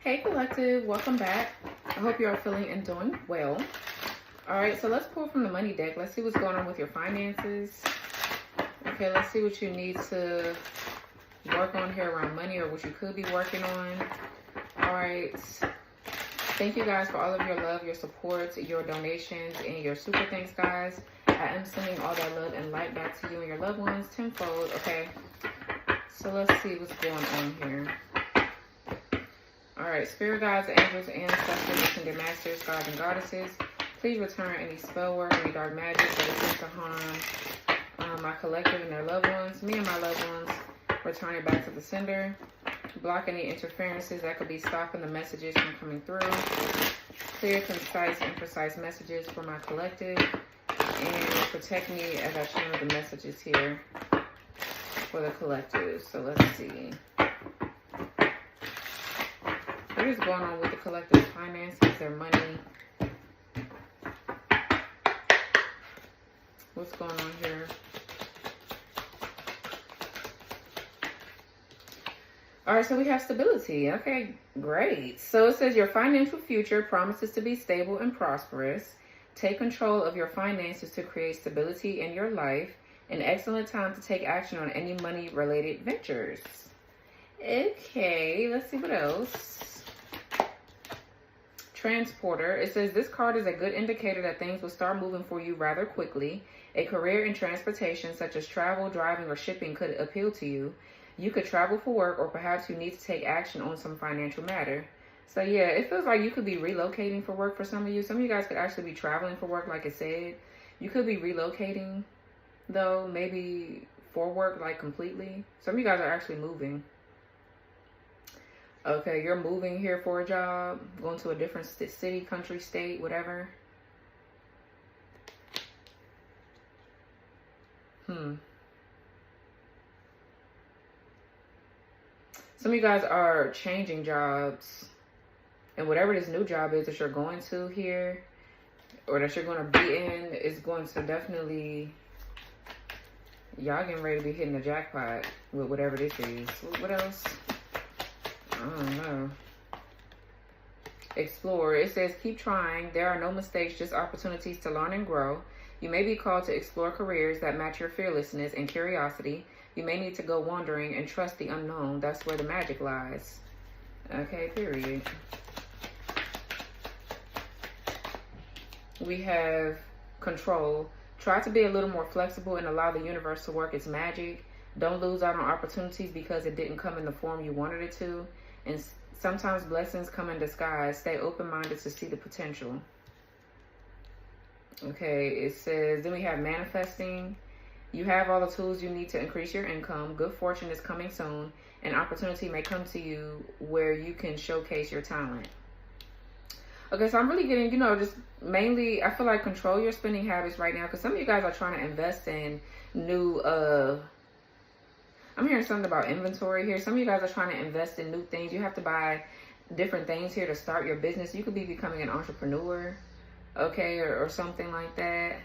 Hey collective, welcome back. I hope you are feeling and doing well. All right, so let's pull from the money deck. Let's see what's going on with your finances. Okay, let's see what you need to work on here around money, or what you could be working on. All right. Thank you guys for all of your love, your support, your donations, and your super thanks, guys. I am sending all that love and light back to you and your loved ones tenfold. Okay, so let's see what's going on here. All right, spirit guides, angels, ancestors, ascended masters, gods, and goddesses, please return any spell work, any dark magic that attempts to harm my collective and their loved ones, me and my loved ones. Return it back to the sender. Block any interferences that could be stopping the messages from coming through. Clear, concise, and precise messages for my collective. And protect me as I channel the messages here for the collective. So let's see. What is going on with the collective finances, their money? What's going on here? All right, so we have stability. Okay, great. So it says your financial future promises to be stable and prosperous. Take control of your finances to create stability in your life. An excellent time to take action on any money-related ventures. Okay, let's see what else. Transporter. It says this card is a good indicator that things will start moving for you rather quickly. A career in transportation, such as travel, driving, or shipping, could appeal to you. You could travel for work, or perhaps you need to take action on some financial matter. So yeah, it feels like you could be relocating for work for some of you. Some of you guys could actually be traveling for work, like it said. You could be relocating, though, maybe for work, like completely. Some of you guys are actually moving. Okay, you're moving here for a job, going to a different city, country, state, whatever. Some of you guys are changing jobs, and whatever this new job is that you're going to here, or that you're going to be in, is going to definitely, y'all getting ready to be hitting the jackpot with whatever this is. What else? I don't know. Explore. It says keep trying. There are no mistakes, just opportunities to learn and grow. You may be called to explore careers that match your fearlessness and curiosity. You may need to go wandering and trust the unknown. That's where the magic lies. Okay, period. We have control. Try to be a little more flexible and allow the universe to work its magic. Don't lose out on opportunities because it didn't come in the form you wanted it to. And sometimes blessings come in disguise. Stay open-minded to see the potential. Okay, it says, then we have manifesting. You have all the tools you need to increase your income. Good fortune is coming soon. An opportunity may come to you where you can showcase your talent. Okay, so I'm really getting, just mainly, I feel like control your spending habits right now. Because some of you guys are trying to invest in new, I'm hearing something about inventory here. Some of you guys are trying to invest in new things. You have to buy different things here to start your business. You could be becoming an entrepreneur, okay, or something like that.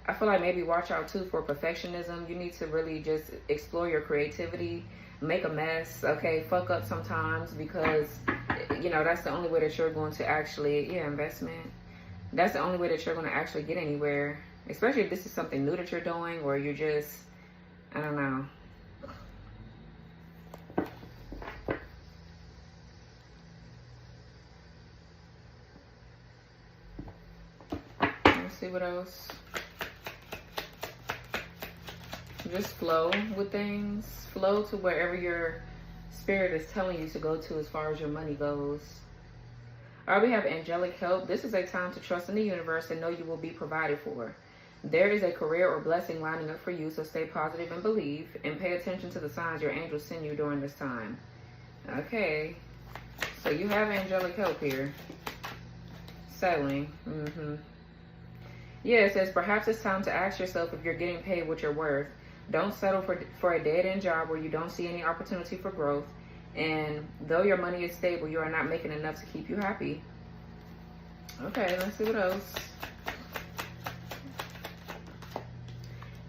I feel like maybe watch out too for perfectionism. You need to really just explore your creativity, make a mess, okay, fuck up sometimes, because, that's the only way that you're going to actually, investment. That's the only way that you're going to actually get anywhere, especially if this is something new that you're doing, or you're just, I don't know. Let's see what else. Just flow with things. Flow to wherever your spirit is telling you to go to as far as your money goes. All right, we have angelic help. This is a time to trust in the universe and know you will be provided for. There is a career or blessing lining up for you, so stay positive and believe, and pay attention to the signs your angels send you during this time. Okay, so you have angelic help here. Settling. Yeah, it says perhaps it's time to ask yourself if you're getting paid what you're worth. Don't settle for a dead-end job where you don't see any opportunity for growth. And though your money is stable, you are not making enough to keep you happy. Okay, let's see what else.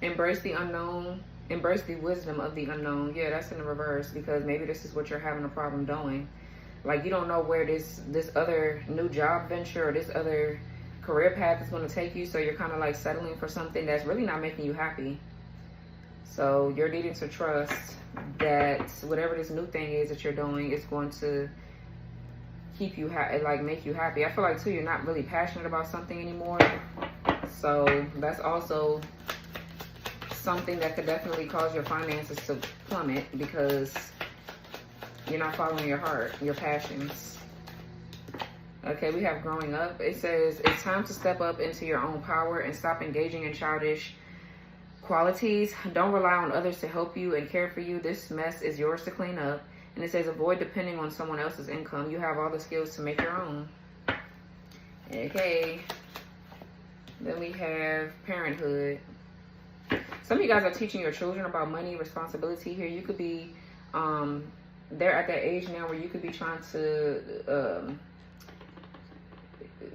Embrace the unknown. Embrace the wisdom of the unknown. Yeah, that's in the reverse, because maybe this is what you're having a problem doing. Like, you don't know where this other new job venture or this other career path is going to take you. So you're kind of like settling for something that's really not making you happy. So you're needing to trust that whatever this new thing is that you're doing is going to keep you like make you happy. I feel like too, you're not really passionate about something anymore. So that's also something that could definitely cause your finances to plummet because you're not following your heart, your passions. Okay, we have growing up. It says it's time to step up into your own power and stop engaging in childish qualities. Don't rely on others to help you and care for you. This mess is yours to clean up. And it says avoid depending on someone else's income. You have all the skills to make your own. Okay. Then we have parenthood. Some of you guys are teaching your children about money responsibility here. You could be, they're at that age now where you could be trying to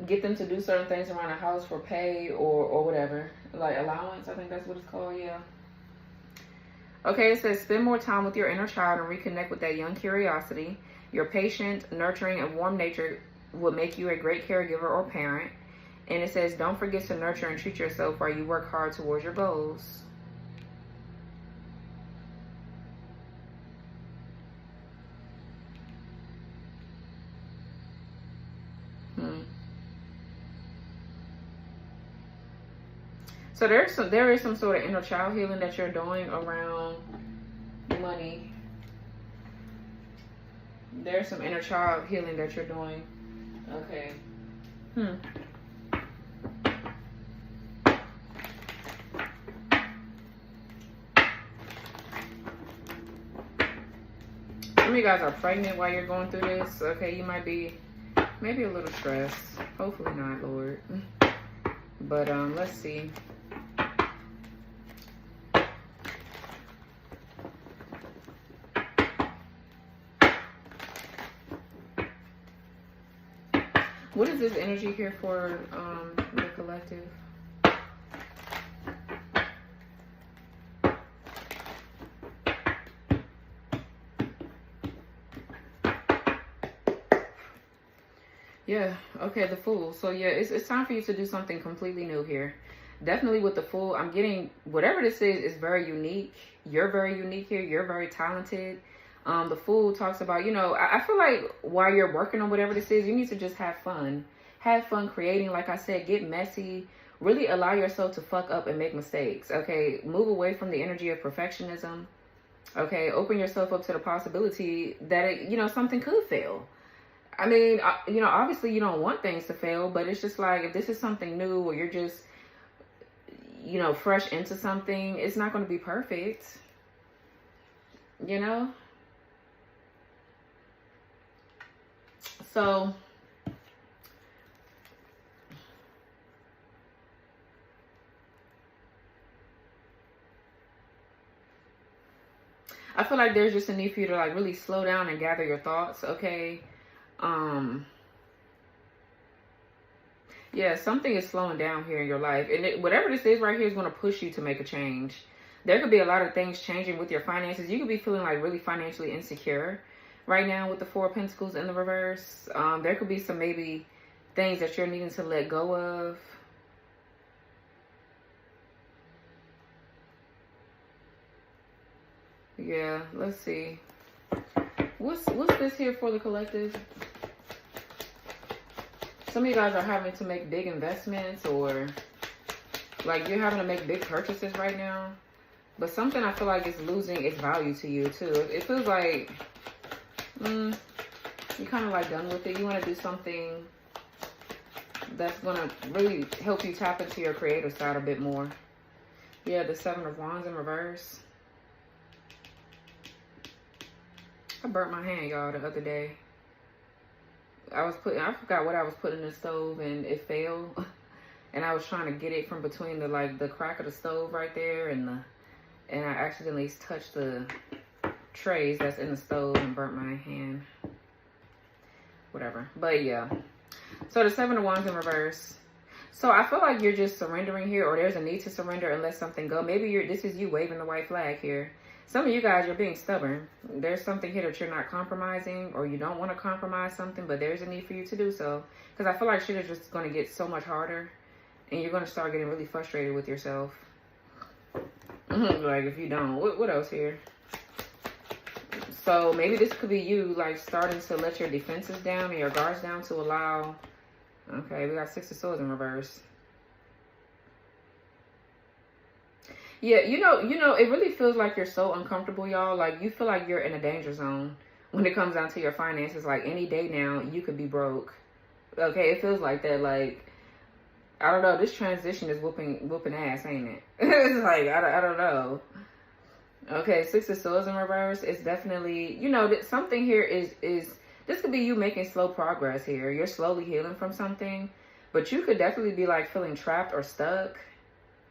get them to do certain things around the house for pay or whatever. Like allowance, I think that's what it's called, yeah. Okay, it says spend more time with your inner child and reconnect with that young curiosity. Your patient, nurturing, and warm nature will make you a great caregiver or parent. And it says don't forget to nurture and treat yourself while you work hard towards your goals. So there is some sort of inner child healing that you're doing around money. There's some inner child healing that you're doing. Okay. Some of you guys are pregnant while you're going through this. Okay, you might be maybe a little stressed. Hopefully not, Lord. But let's see. What is this energy here for the collective? Yeah, okay, the Fool. So yeah, it's time for you to do something completely new here. Definitely with the Fool, I'm getting whatever this is very unique. You're very unique here. You're very talented. The Fool talks about, you know, I feel like while you're working on whatever this is, you need to just have fun. Have fun creating. Like I said, get messy. Really allow yourself to fuck up and make mistakes. Okay, move away from the energy of perfectionism. Okay, open yourself up to the possibility that, you know, something could fail. I mean, you know, obviously you don't want things to fail, but it's just like if this is something new or you're just, you know, fresh into something, it's not going to be perfect. You know? So, I feel like there's just a need for you to like really slow down and gather your thoughts, okay? Yeah, something is slowing down here in your life. And whatever this is right here is going to push you to make a change. There could be a lot of things changing with your finances. You could be feeling like really financially insecure right now with the Four of Pentacles in the reverse. There could be some maybe things that you're needing to let go of. Yeah, let's see. What's this here for the collective? Some of you guys are having to make big investments or like you're having to make big purchases right now. But something I feel like is losing its value to you too. It feels like you're kind of like done with it. You want to do something that's going to really help you tap into your creative side a bit more. Yeah, the Seven of Wands in reverse. I burnt my hand, y'all, the other day. I forgot what I was putting in the stove and it fell. And I was trying to get it from between the crack of the stove right there and I accidentally touched the trays that's in the stove and burnt my hand. Whatever. But yeah. So the Seven of Wands in reverse. So I feel like you're just surrendering here, or there's a need to surrender and let something go. Maybe this is you waving the white flag here. Some of you guys, you're being stubborn. There's something here that you're not compromising, or you don't want to compromise something, but there's a need for you to do so. Because I feel like shit is just going to get so much harder, and you're going to start getting really frustrated with yourself. Like, if you don't. What else here? So, maybe this could be you, like, starting to let your defenses down and your guards down to allow... Okay, we got Six of Swords in reverse. Yeah, you know, it really feels like you're so uncomfortable, y'all. Like, you feel like you're in a danger zone when it comes down to your finances. Like, any day now, you could be broke. Okay, it feels like that. Like, I don't know. This transition is whooping ass, ain't it? It's like, I don't know. Okay, Six of Swords in reverse. It's definitely, you know, that something here is this could be you making slow progress here. You're slowly healing from something, but you could definitely be like feeling trapped or stuck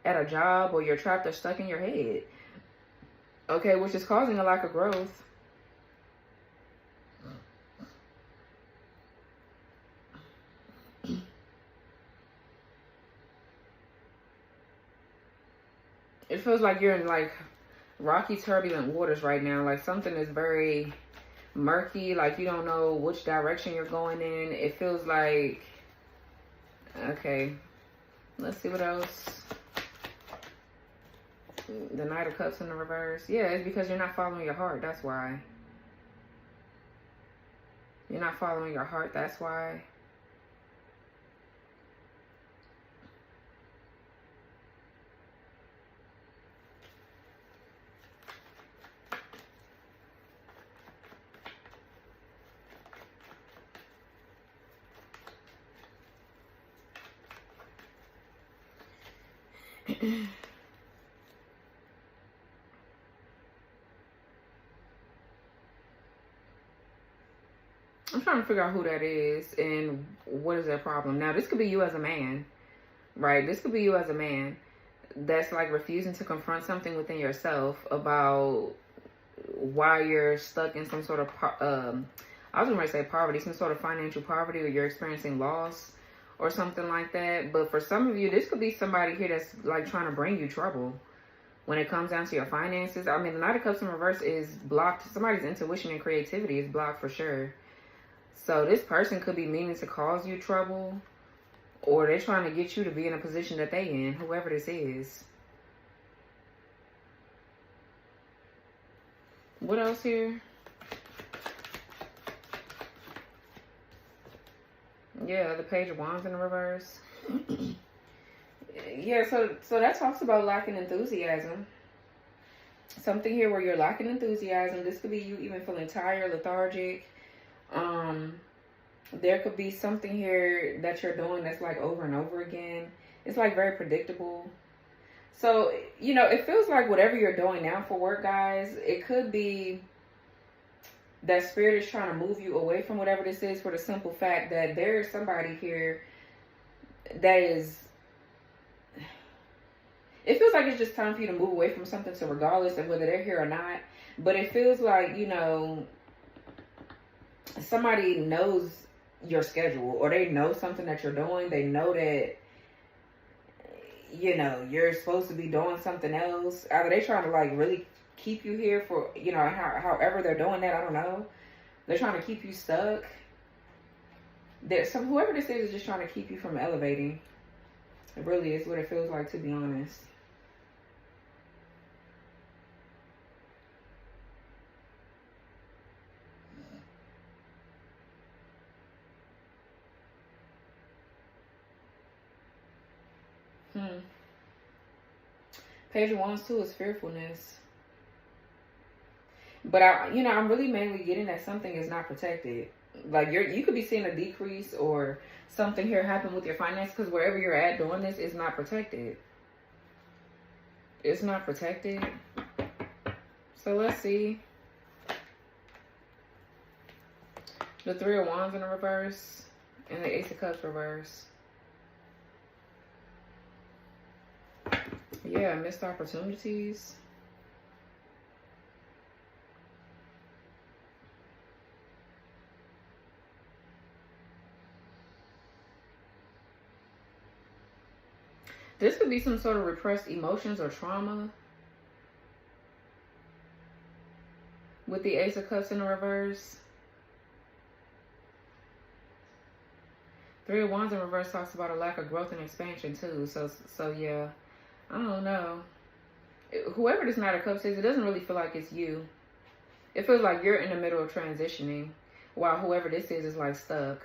at a job, or you're trapped or stuck in your head. Okay, which is causing a lack of growth. It feels like you're in like rocky, turbulent waters right now. Like something is very murky. Like you don't know which direction you're going in. It feels like... Okay, let's see what else. The Knight of Cups in the reverse. Yeah, it's because you're not following your heart. That's why. You're not following your heart. That's why. I'm trying to figure out who that is and what is their problem. Now, this could be you as a man, right? This could be you as a man that's like refusing to confront something within yourself about why you're stuck in some sort of, I was going to say poverty, some sort of financial poverty, or you're experiencing loss or something like that. But for some of you, this could be somebody here that's like trying to bring you trouble when it comes down to your finances. I mean, the Knight of Cups in reverse is blocked. Somebody's intuition and creativity is blocked for sure. So this person could be meaning to cause you trouble, or they're trying to get you to be in a position that they in, whoever this is. What else here? Yeah, the Page of Wands in the reverse. Yeah, so that talks about lacking enthusiasm. Something here where you're lacking enthusiasm. This could be you even feeling tired, lethargic. There could be something here that you're doing that's like over and over again. It's like very predictable. So, you know, it feels like whatever you're doing now for work, guys, it could be that spirit is trying to move you away from whatever this is, for the simple fact that there is somebody here that is... It feels like it's just time for you to move away from something, so regardless of whether they're here or not. But it feels like, you know, somebody knows your schedule, or they know something that you're doing. They know that, you know, you're supposed to be doing something else. Either they trying to like really keep you here for, you know, however they're doing that. I don't know. They're trying to keep you stuck. Whoever this is just trying to keep you from elevating. It really is what it feels like, to be honest. Page of Wands too is fearfulness. But I'm really mainly getting that something is not protected. Like you could be seeing a decrease or something here happen with your finances, because wherever you're at doing this is not protected. It's not protected. So let's see. The Three of Wands in the reverse and the Ace of Cups reverse. Yeah, missed opportunities. This could be some sort of repressed emotions or trauma. with the Ace of Cups in the reverse. Three of Wands in reverse talks about a lack of growth and expansion too. So yeah, I don't know. Whoever this Knight of Cups is, it doesn't really feel like it's you. It feels like you're in the middle of transitioning, while whoever this is like stuck.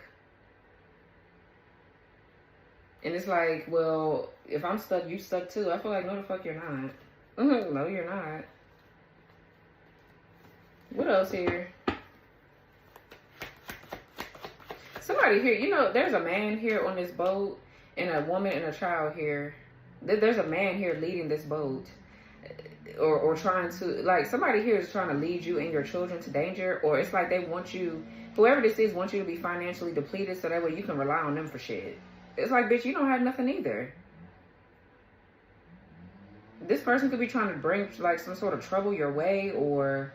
And it's like, well, if I'm stuck, you stuck too. I feel like, no, the fuck you're not. No, you're not. What else here? Somebody here, you know, there's a man here on this boat and a woman and a child here. There's a man here leading this boat. Or trying to, like, somebody here is trying to lead you and your children to danger. Or it's like they want you, whoever this is, wants you to be financially depleted so that way you can rely on them for shit. It's like, bitch, you don't have nothing either. This person could be trying to bring, like, some sort of trouble your way or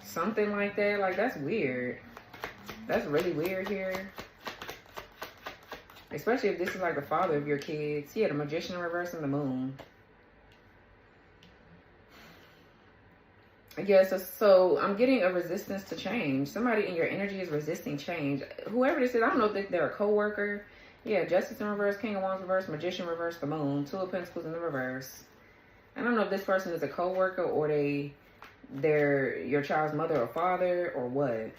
something like that. Like, that's weird. That's really weird here. Especially if this is, like, the father of your kids. Yeah, the Magician in reverse and the Moon. Yeah, so I'm getting a resistance to change. Somebody in your energy is resisting change. Whoever this is, I don't know if they're a co-worker. Yeah, Justice in reverse, King of Wands reverse, Magician reverse, the Moon, Two of Pentacles in the reverse. I don't know if this person is a co-worker or they're your child's mother or father or what.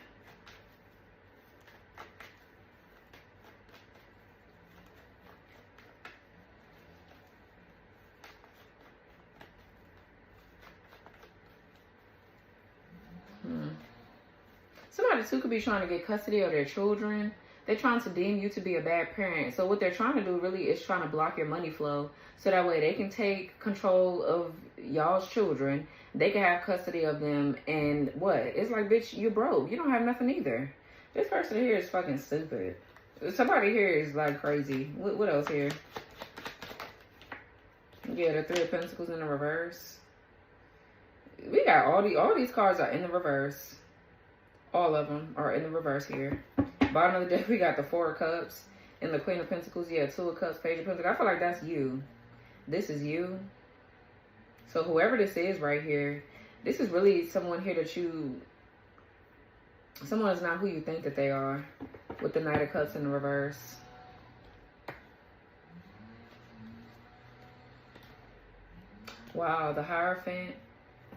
Somebody too could be trying to get custody of their children. They're trying to deem you to be a bad parent. So what they're trying to do really is trying to block your money flow. So that way they can take control of y'all's children. They can have custody of them. And what? It's like, bitch, you're broke. You don't have nothing either. This person here is fucking stupid. Somebody here is like crazy. What else here? Yeah, the Three of Pentacles in the reverse. We got all these cards are in the reverse. All of them are in the reverse here. Bottom of the deck, we got the Four of Cups and the Queen of Pentacles. Yeah, Two of Cups, Page of Pentacles. I feel like that's you. This is you. So whoever this is right here, this is really someone here that someone is not who you think that they are, with the Knight of Cups in the reverse. Wow, the Hierophant,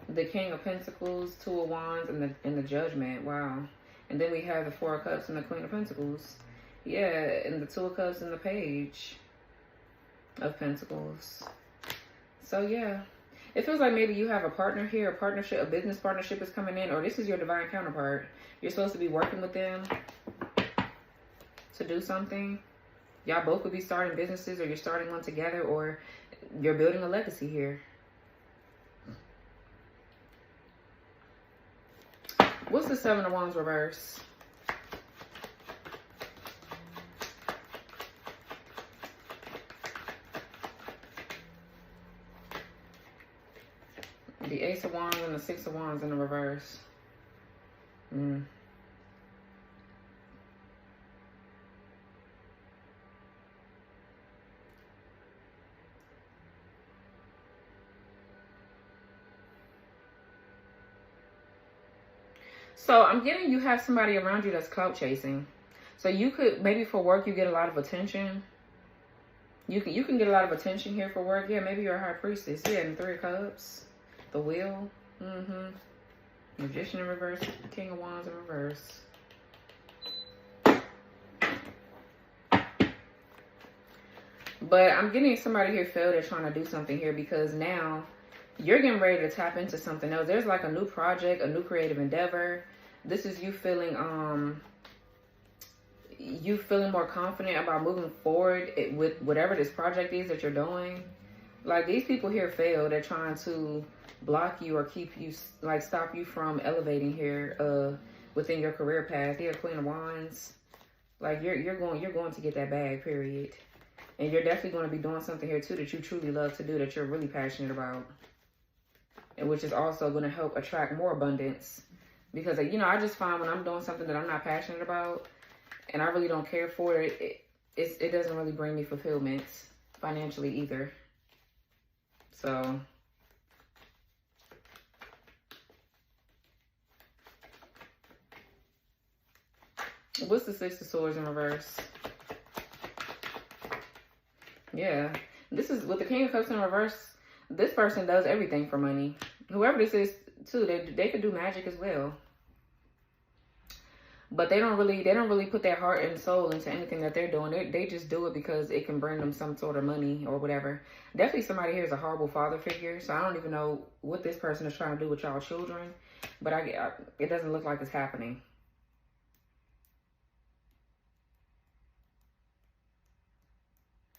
the King of Pentacles, Two of Wands, and the Judgment. Wow. And then we have the Four of Cups and the Queen of Pentacles. Yeah, and the Two of Cups and the Page of Pentacles. So yeah, it feels like maybe you have a partner here, a partnership, a business partnership is coming in, or this is your divine counterpart. You're supposed to be working with them to do something. Y'all both could be starting businesses, or you're starting one together, or you're building a legacy here. What's the Seven of Wands reverse? The Ace of Wands and the Six of Wands in the reverse. So I'm getting you have somebody around you that's clout chasing. So you could, maybe for work, you get a lot of attention. You can get a lot of attention here for work. Yeah, maybe you're a high priestess. Yeah, and the Three of Cups. The Wheel. Magician in reverse. King of Wands in reverse. But I'm getting somebody here failed at trying to do something here, because now you're getting ready to tap into something else. There's like a new project, a new creative endeavor. This is you feeling more confident about moving forward with whatever this project is that you're doing. Like, these people here failed. They're trying to block you or keep you, like, stop you from elevating here within your career path. Here, Queen of Wands. Like, you're going to get that bag, period. And you're definitely going to be doing something here too that you truly love to do, that you're really passionate about, and which is also going to help attract more abundance. Because, you know, I just find when I'm doing something that I'm not passionate about and I really don't care for it, it doesn't really bring me fulfillment financially either. So What's the Six of Swords in reverse? Yeah. This is with the King of Cups in reverse. This person does everything for money. Whoever this is, too, they could do magic as well. But they don't really put their heart and soul into anything that they're doing. They just do it because it can bring them some sort of money or whatever. Definitely somebody here is a horrible father figure. So I don't even know what this person is trying to do with y'all children. But it doesn't look like it's happening.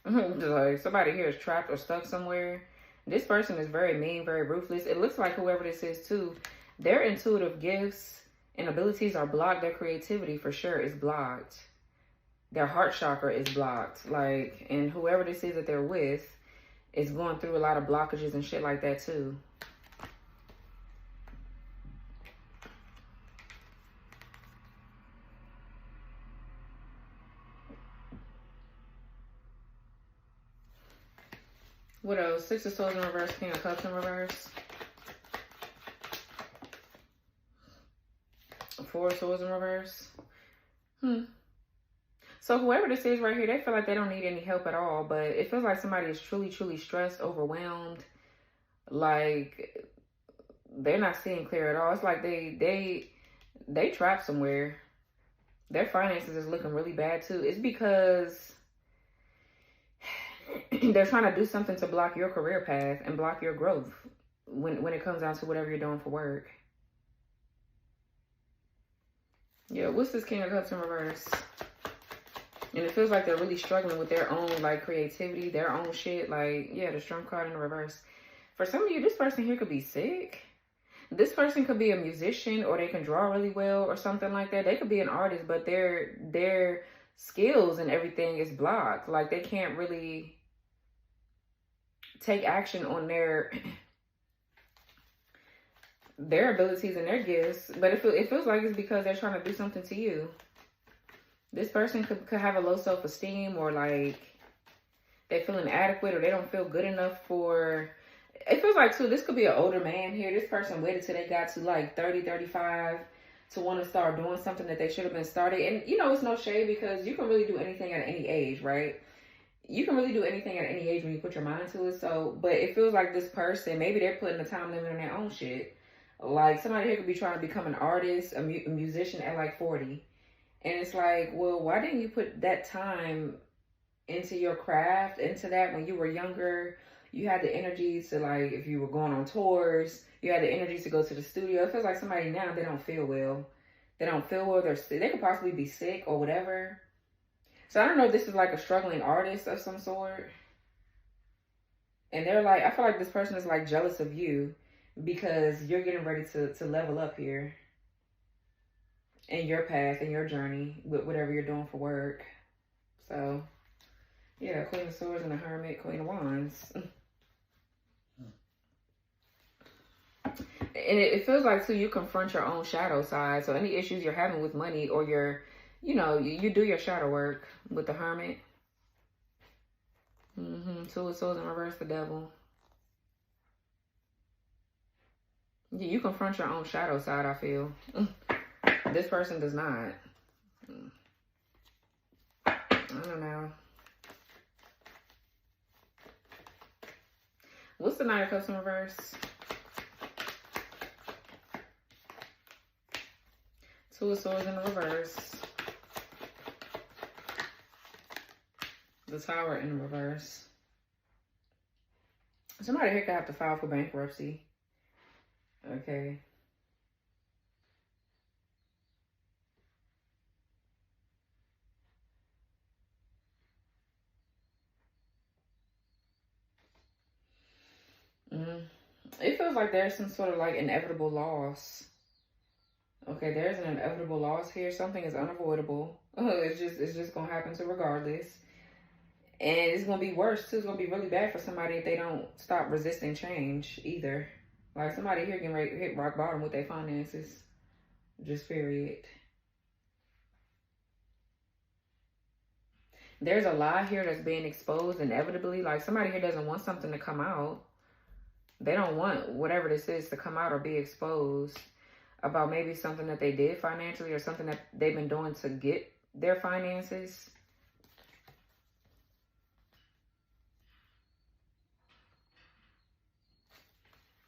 Like somebody here is trapped or stuck somewhere. This person is very mean, very ruthless. It looks like whoever this is too, their intuitive gifts and abilities are blocked. Their creativity for sure is blocked. Their heart chakra is blocked. Like, and whoever this is that they're with is going through a lot of blockages and shit like that too. What else? Six of Swords in reverse, King of Cups in reverse. Four of Swords in reverse. So whoever this is right here, they feel like they don't need any help at all. But it feels like somebody is truly, truly stressed, overwhelmed. Like, they're not seeing clear at all. It's like they trapped somewhere. Their finances is looking really bad too. It's because they're trying to do something to block your career path and block your growth when it comes down to whatever you're doing for work. Yeah, what's this King of Cups in reverse? And it feels like they're really struggling with their own, like, creativity, their own shit. Like, yeah, the Strength card in the reverse. For some of you, this person here could be sick. This person could be a musician, or they can draw really well or something like that. They could be an artist, but their skills and everything is blocked. Like, they can't really take action on their abilities and their gifts. But it feels like it's because they're trying to do something to you. This person could have a low self-esteem, or like they feel inadequate, or they don't feel good enough for... It feels like, too, this could be an older man here. This person waited till they got to like 30, 35 to want to start doing something that they should have been started. And, you know, it's no shade, because you can really do anything at any age, right? You can really do anything at any age when you put your mind to it. So, but it feels like this person, maybe they're putting a time limit on their own shit. Like, somebody here could be trying to become an artist, a musician at like 40. And it's like, well, why didn't you put that time into your craft, into that when you were younger? You had the energy to, like, if you were going on tours, you had the energy to go to the studio. It feels like somebody now, they don't feel well. They don't feel well. They could possibly be sick or whatever. So I don't know if this is like a struggling artist of some sort. And they're like, I feel like this person is like jealous of you because you're getting ready to level up here in your path, in your journey, with whatever you're doing for work. So, yeah, Queen of Swords and the Hermit, Queen of Wands. And it feels like, too, you confront your own shadow side. So any issues you're having with money, or you know, you do your shadow work with the Hermit. Two of Swords in reverse, the Devil. Yeah, you confront your own shadow side, I feel. This person does not. I don't know. What's the Knight of Cups in reverse? Two of Swords in the reverse. The Tower in the reverse. Somebody here could have to file for bankruptcy. Okay. It feels like there's some sort of like inevitable loss. Okay, there's an inevitable loss here. Something is unavoidable. It's just gonna happen to regardless. And it's gonna be worse too. It's gonna be really bad for somebody if they don't stop resisting change either. Like, somebody here can hit rock bottom with their finances. Just period. There's a lie here that's being exposed inevitably. Like, somebody here doesn't want something to come out. They don't want whatever this is to come out or be exposed about maybe something that they did financially, or something that they've been doing to get their finances.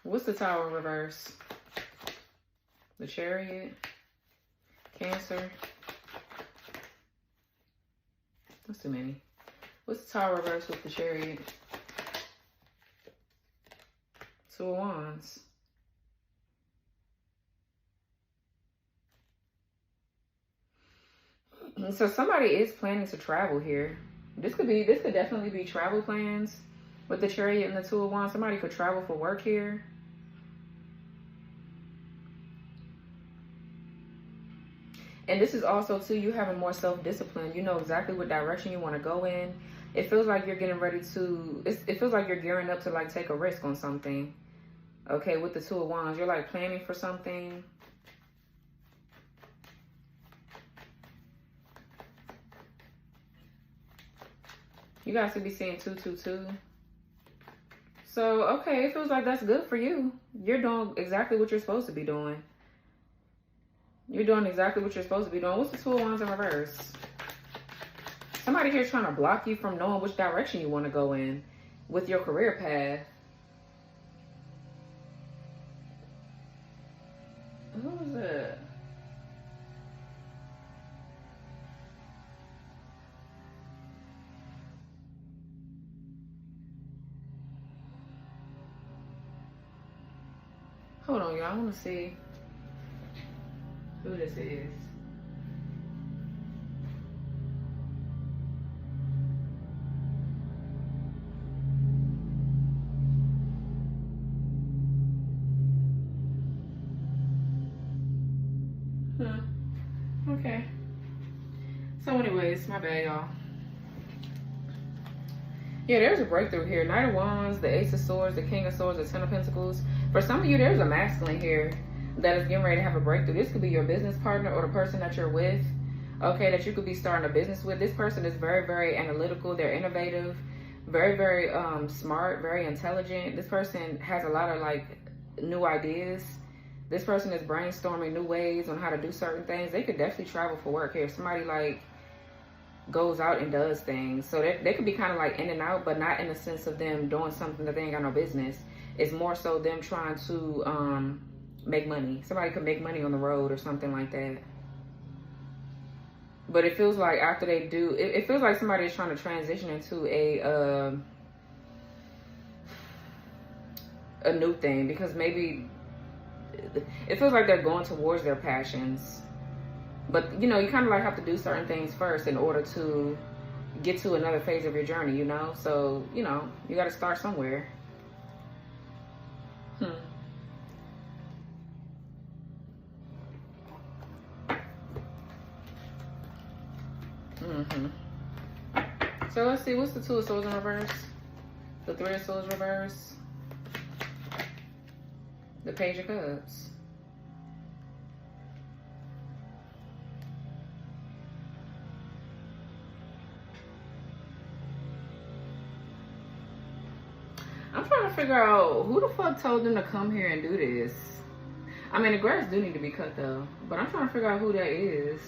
What's the Tower in reverse? The Chariot. Cancer. That's too many. What's the Tower reverse with the Chariot? Two of Wands. So somebody is planning to travel here. This could definitely be travel plans with the Chariot and the Two of Wands. Somebody could travel for work here. And this is also, too, you having more self-discipline. You know exactly what direction you want to go in. It feels like you're getting ready to, it feels like you're gearing up to, like, take a risk on something. Okay, with the Two of Wands, you're, like, planning for something. You guys could be seeing 222. So, okay, it feels like that's good for you. You're doing exactly what you're supposed to be doing. You're doing exactly what you're supposed to be doing. What's the Two of Wands in reverse? Somebody here is trying to block you from knowing which direction you want to go in with your career path. Who was that? Hold on, y'all. I want to see who this is. Okay. So anyways, my bad, y'all. Yeah, there's a breakthrough here. Knight of Wands, the Ace of Swords, the King of Swords, the Ten of Pentacles. For some of you, there's a masculine here that is getting ready to have a breakthrough. This could be your business partner or the person that you're with, okay, that you could be starting a business with. This person is very, very analytical. They're innovative, very, very smart, very intelligent. This person has a lot of, like, new ideas. This person is brainstorming new ways on how to do certain things. They could definitely travel for work here. If somebody, like, goes out and does things. So they could be kind of like in and out, but not in the sense of them doing something that they ain't got no business. It's more so them trying to make money. Somebody could make money on the road or something like that. But it feels like after they do, it feels like somebody is trying to transition into a new thing, because maybe it feels like they're going towards their passions. But, you know, you kind of like have to do certain things first in order to get to another phase of your journey, you know? So, you know, you got to start somewhere. So let's see, what's the Two of Swords in reverse? The Three of Swords reverse? The Page of Cups. I'm trying to figure out who the fuck told them to come here and do this. I mean, the grass do need to be cut though, but I'm trying to figure out who that is.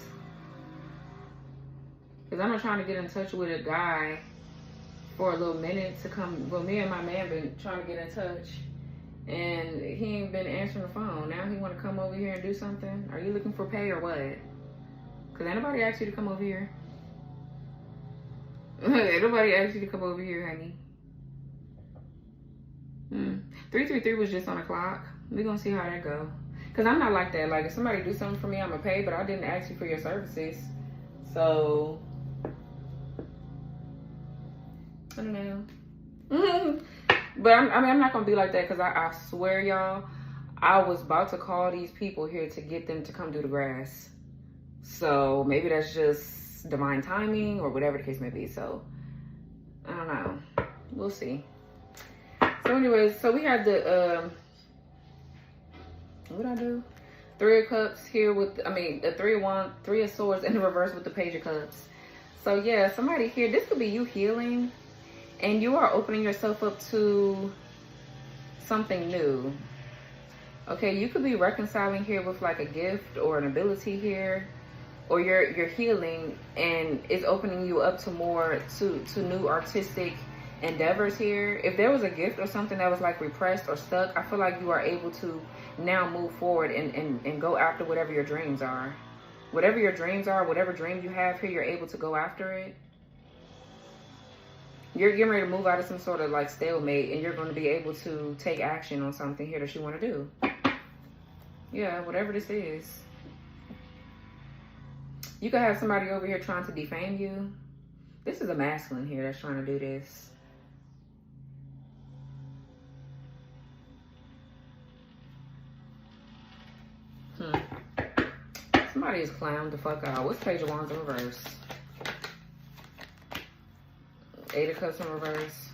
Because I'm trying to get in touch with a guy for a little minute to come. Well, me and my man been trying to get in touch, and he ain't been answering the phone. Now he want to come over here and do something. Are you looking for pay or what? Because anybody asked you to come over here? Nobody asked you to come over here, honey. 333 was just on the clock. We're going to see how that go. Because I'm not like that. Like, if somebody do something for me, I'm going to pay, but I didn't ask you for your services. So, I don't know. But I'm not going to be like that, because I swear, y'all, I was about to call these people here to get them to come do the grass. So, maybe that's just divine timing or whatever the case may be. So, I don't know. We'll see. So anyways, so we had the, what did I do? Three of Cups here with, the Three of Swords in the reverse with the Page of Cups. So yeah, somebody here, this could be you healing, and you are opening yourself up to something new. Okay, you could be reconciling here with like a gift or an ability here. or you're healing, and it's opening you up to more to new artistic endeavors here. If there was a gift or something that was like repressed or stuck, I feel like you are able to now move forward and go after whatever your dreams are. Whatever your dreams are, whatever dream you have here, you're able to go after it. You're getting ready to move out of some sort of like stalemate, and you're going to be able to take action on something here that you want to do. Yeah, whatever this is. You could have somebody over here trying to defame you. This is a masculine here that's trying to do this. Somebody is clowned the fuck out. What's Page of Wands in reverse? Eight of Cups in reverse.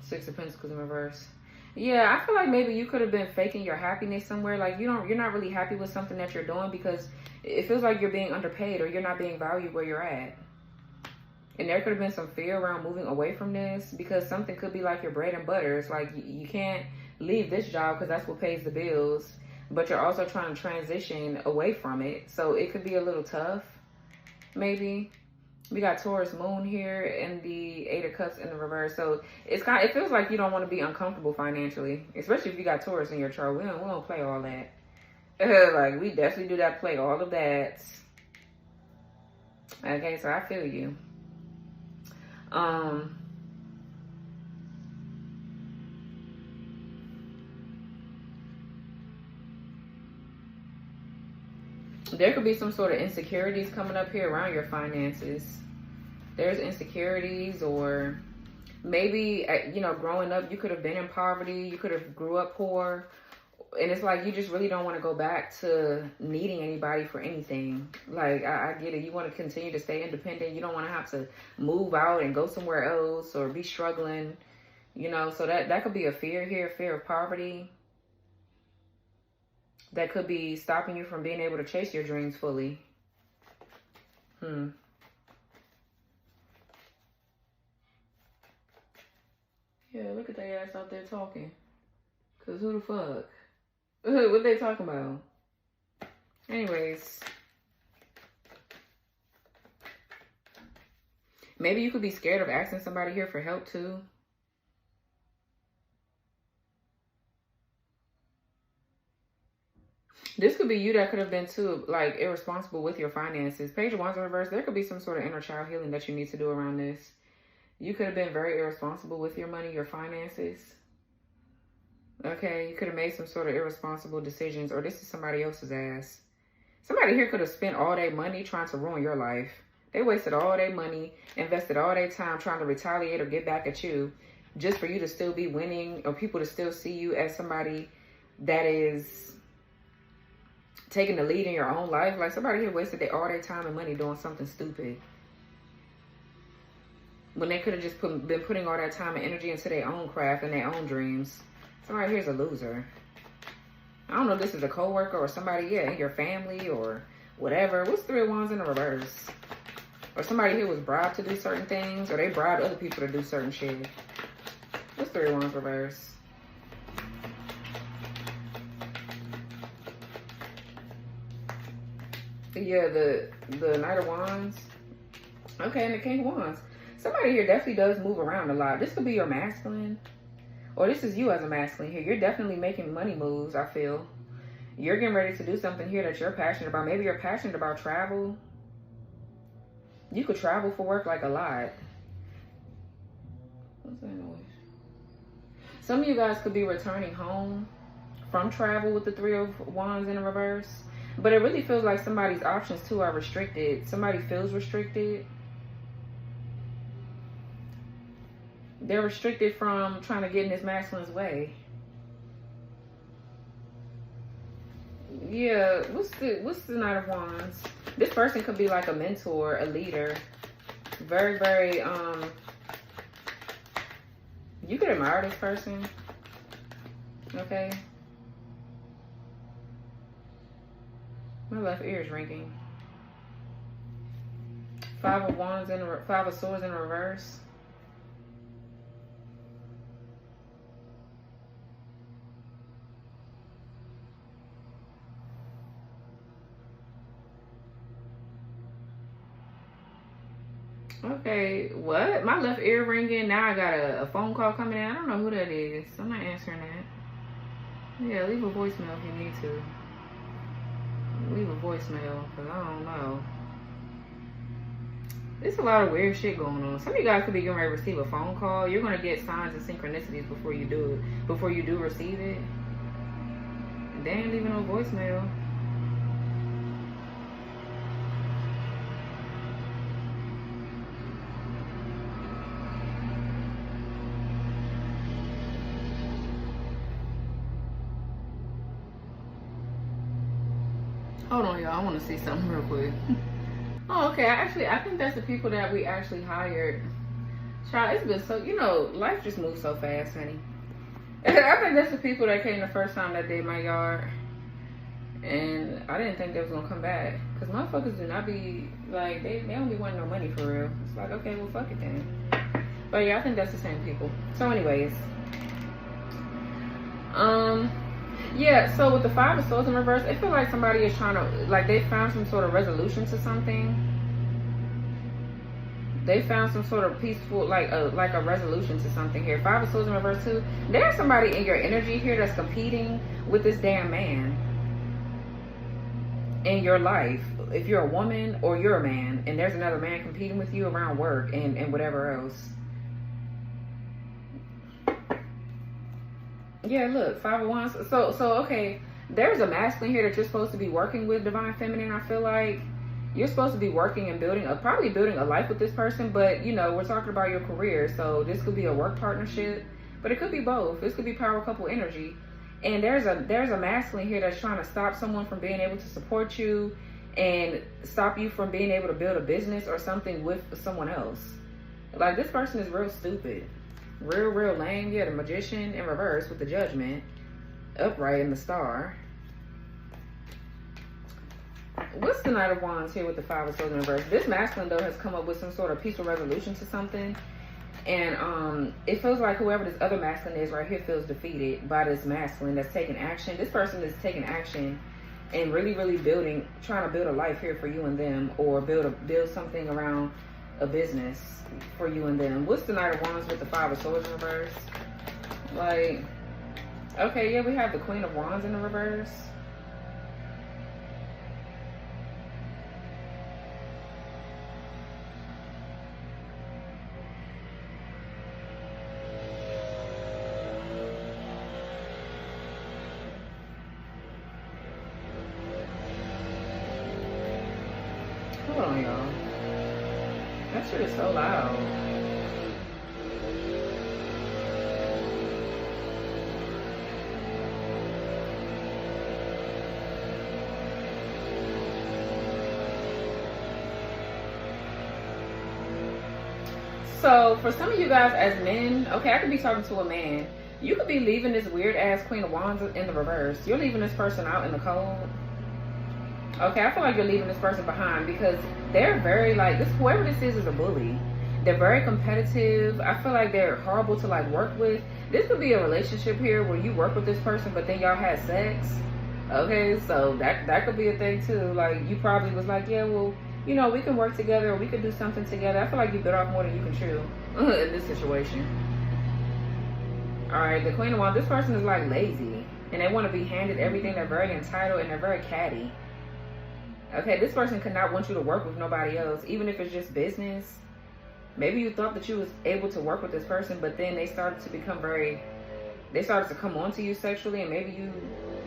Six of Pentacles in reverse. Yeah, I feel like maybe you could have been faking your happiness somewhere. Like you're not really happy with something that you're doing because it feels like you're being underpaid or you're not being valued where you're at. And there could have been some fear around moving away from this because something could be like your bread and butter. It's like you can't leave this job because that's what pays the bills, but you're also trying to transition away from it. So it could be a little tough, maybe. We got Taurus moon here and the Eight of Cups in the reverse. So it feels like you don't want to be uncomfortable financially, especially if you got Taurus in your chart. We don't play all that. Like we definitely do that, play all of that. Okay, so I feel you. There could be some sort of insecurities coming up here around your finances. There's insecurities, or maybe, you know, growing up, you could have been in poverty. You could have grew up poor. And it's like you just really don't want to go back to needing anybody for anything. Like, I get it. You want to continue to stay independent. You don't want to have to move out and go somewhere else or be struggling, you know. So that could be a fear here, fear of poverty. That could be stopping you from being able to chase your dreams fully. Yeah, look at their ass out there talking. Because who the fuck? What they talking about? Anyways. Maybe you could be scared of asking somebody here for help too. This could be you that could have been too, like, irresponsible with your finances. Page of Wands in reverse. There could be some sort of inner child healing that you need to do around this. You could have been very irresponsible with your money, your finances. Okay, you could have made some sort of irresponsible decisions, or this is somebody else's ass. Somebody here could have spent all their money trying to ruin your life. They wasted all their money, invested all their time trying to retaliate or get back at you just for you to still be winning, or people to still see you as somebody that is taking the lead in your own life. Like, somebody here wasted all their time and money doing something stupid, when they could have just been putting all that time and energy into their own craft and their own dreams. Somebody here's a loser. I don't know if this is a coworker or somebody, yeah, in your family or whatever. What's Three of Wands in the reverse? Or somebody here was bribed to do certain things, or they bribed other people to do certain shit. What's Three of Wands reverse? Yeah, the Knight of Wands. Okay, and the King of Wands. Somebody here definitely does move around a lot. This could be your masculine. Or this is you as a masculine here. You're definitely making money moves, I feel. You're getting ready to do something here that you're passionate about. Maybe you're passionate about travel. You could travel for work like a lot. What's that noise? Some of you guys could be returning home from travel with the Three of Wands in reverse. But it really feels like somebody's options too are restricted. Somebody feels restricted. They're restricted from trying to get in this masculine's way. Yeah, what's the Knight of Wands? This person could be like a mentor, a leader. Very, very, you could admire this person. Okay. My left ear is ringing. Five of Swords in reverse. Okay, what? My left ear ringing. Now I got a phone call coming in. I don't know who that is. I'm not answering that. Yeah, leave a voicemail if you need to. Leave a voicemail, because I don't know. There's a lot of weird shit going on. Some of you guys could be getting ready to receive a phone call. You're going to get signs and synchronicities before you do it. Before you do receive it. They ain't leaving no voicemail. Hold on, y'all. I want to see something real quick. Oh, okay. I think that's the people that we actually hired. Child, it's been so, life just moves so fast, honey. I think that's the people that came the first time that did my yard. And I didn't think they was going to come back. Because motherfuckers do not be, like, they don't be wanting no money for real. It's like, okay, well, fuck it then. But yeah, I think that's the same people. So anyways. Yeah, so with the Five of Swords in reverse, I feel like somebody is trying to, like, they found some sort of resolution to something. They found some sort of peaceful, like a resolution to something here. Five of Swords in reverse too. There's somebody in your energy here that's competing with this damn man in your life. If you're a woman or you're a man, and there's another man competing with you around work and whatever else. Yeah, look, Five of Wands. So okay, there's a masculine here that you're supposed to be working with, Divine Feminine. I feel like you're supposed to be working and probably building a life with this person, but we're talking about your career, so this could be a work partnership, but it could be both. This could be power couple energy, and there's a masculine here that's trying to stop someone from being able to support you and stop you from being able to build a business or something with someone else. Like, this person is real stupid. Real lame. Yeah, the Magician in reverse with the Judgment upright in the Star. What's the Knight of Wands here with the Five of Swords in reverse? This masculine, though, has come up with some sort of peaceful resolution to something. And it feels like whoever this other masculine is right here feels defeated by this masculine that's taking action. This person is taking action and really trying to build a life here for you and them, or build something around a business for you and them. What's the Knight of Wands with the Five of Swords in reverse? Like, okay, yeah, we have the Queen of Wands in the reverse. Hold on, y'all. That shit is so loud. So for some of you guys as men, okay, I could be talking to a man. You could be leaving this weird ass Queen of Wands in the reverse. You're leaving this person out in the cold. Okay, I feel like you're leaving this person behind because they're very, like, whoever this is a bully. They're very competitive. I feel like they're horrible to, like, work with. This could be a relationship here where you work with this person, but then y'all had sex. Okay, so that could be a thing too. Like, you probably was like, yeah, well, we can work together, or we could do something together. I feel like you bit off more than you can chew in this situation. All right, the Queen of Wands, this person is, like, lazy, and they want to be handed everything. They're very entitled, and they're very catty. Okay, this person could not want you to work with nobody else, even if it's just business. Maybe you thought that you was able to work with this person, but then they started to come on to you sexually, and maybe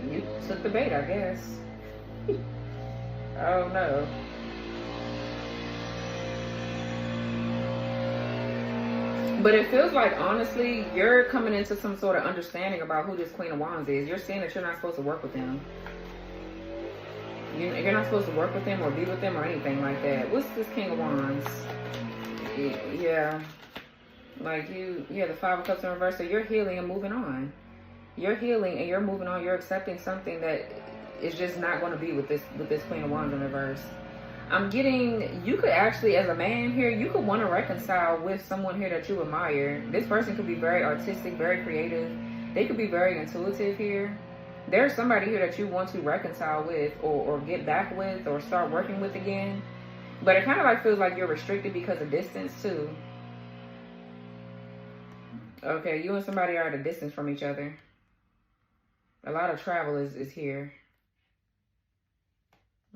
you took the bait, I guess. I don't know. But it feels like, honestly, you're coming into some sort of understanding about who this Queen of Wands is. You're seeing that you're not supposed to work with them. You're not supposed to work with them or be with them or anything like that. What's this King of Wands? Yeah. Like, the Five of Cups in reverse. So you're healing and moving on. You're healing and you're moving on. You're accepting something that is just not going to be with this Queen of Wands in reverse. I'm getting, you could actually, as a man here, you could want to reconcile with someone here that you admire. This person could be very artistic, very creative. They could be very intuitive here. There's somebody here that you want to reconcile with or get back with or start working with again. But it kind of like feels like you're restricted because of distance too. Okay, you and somebody are at a distance from each other. A lot of travel is here.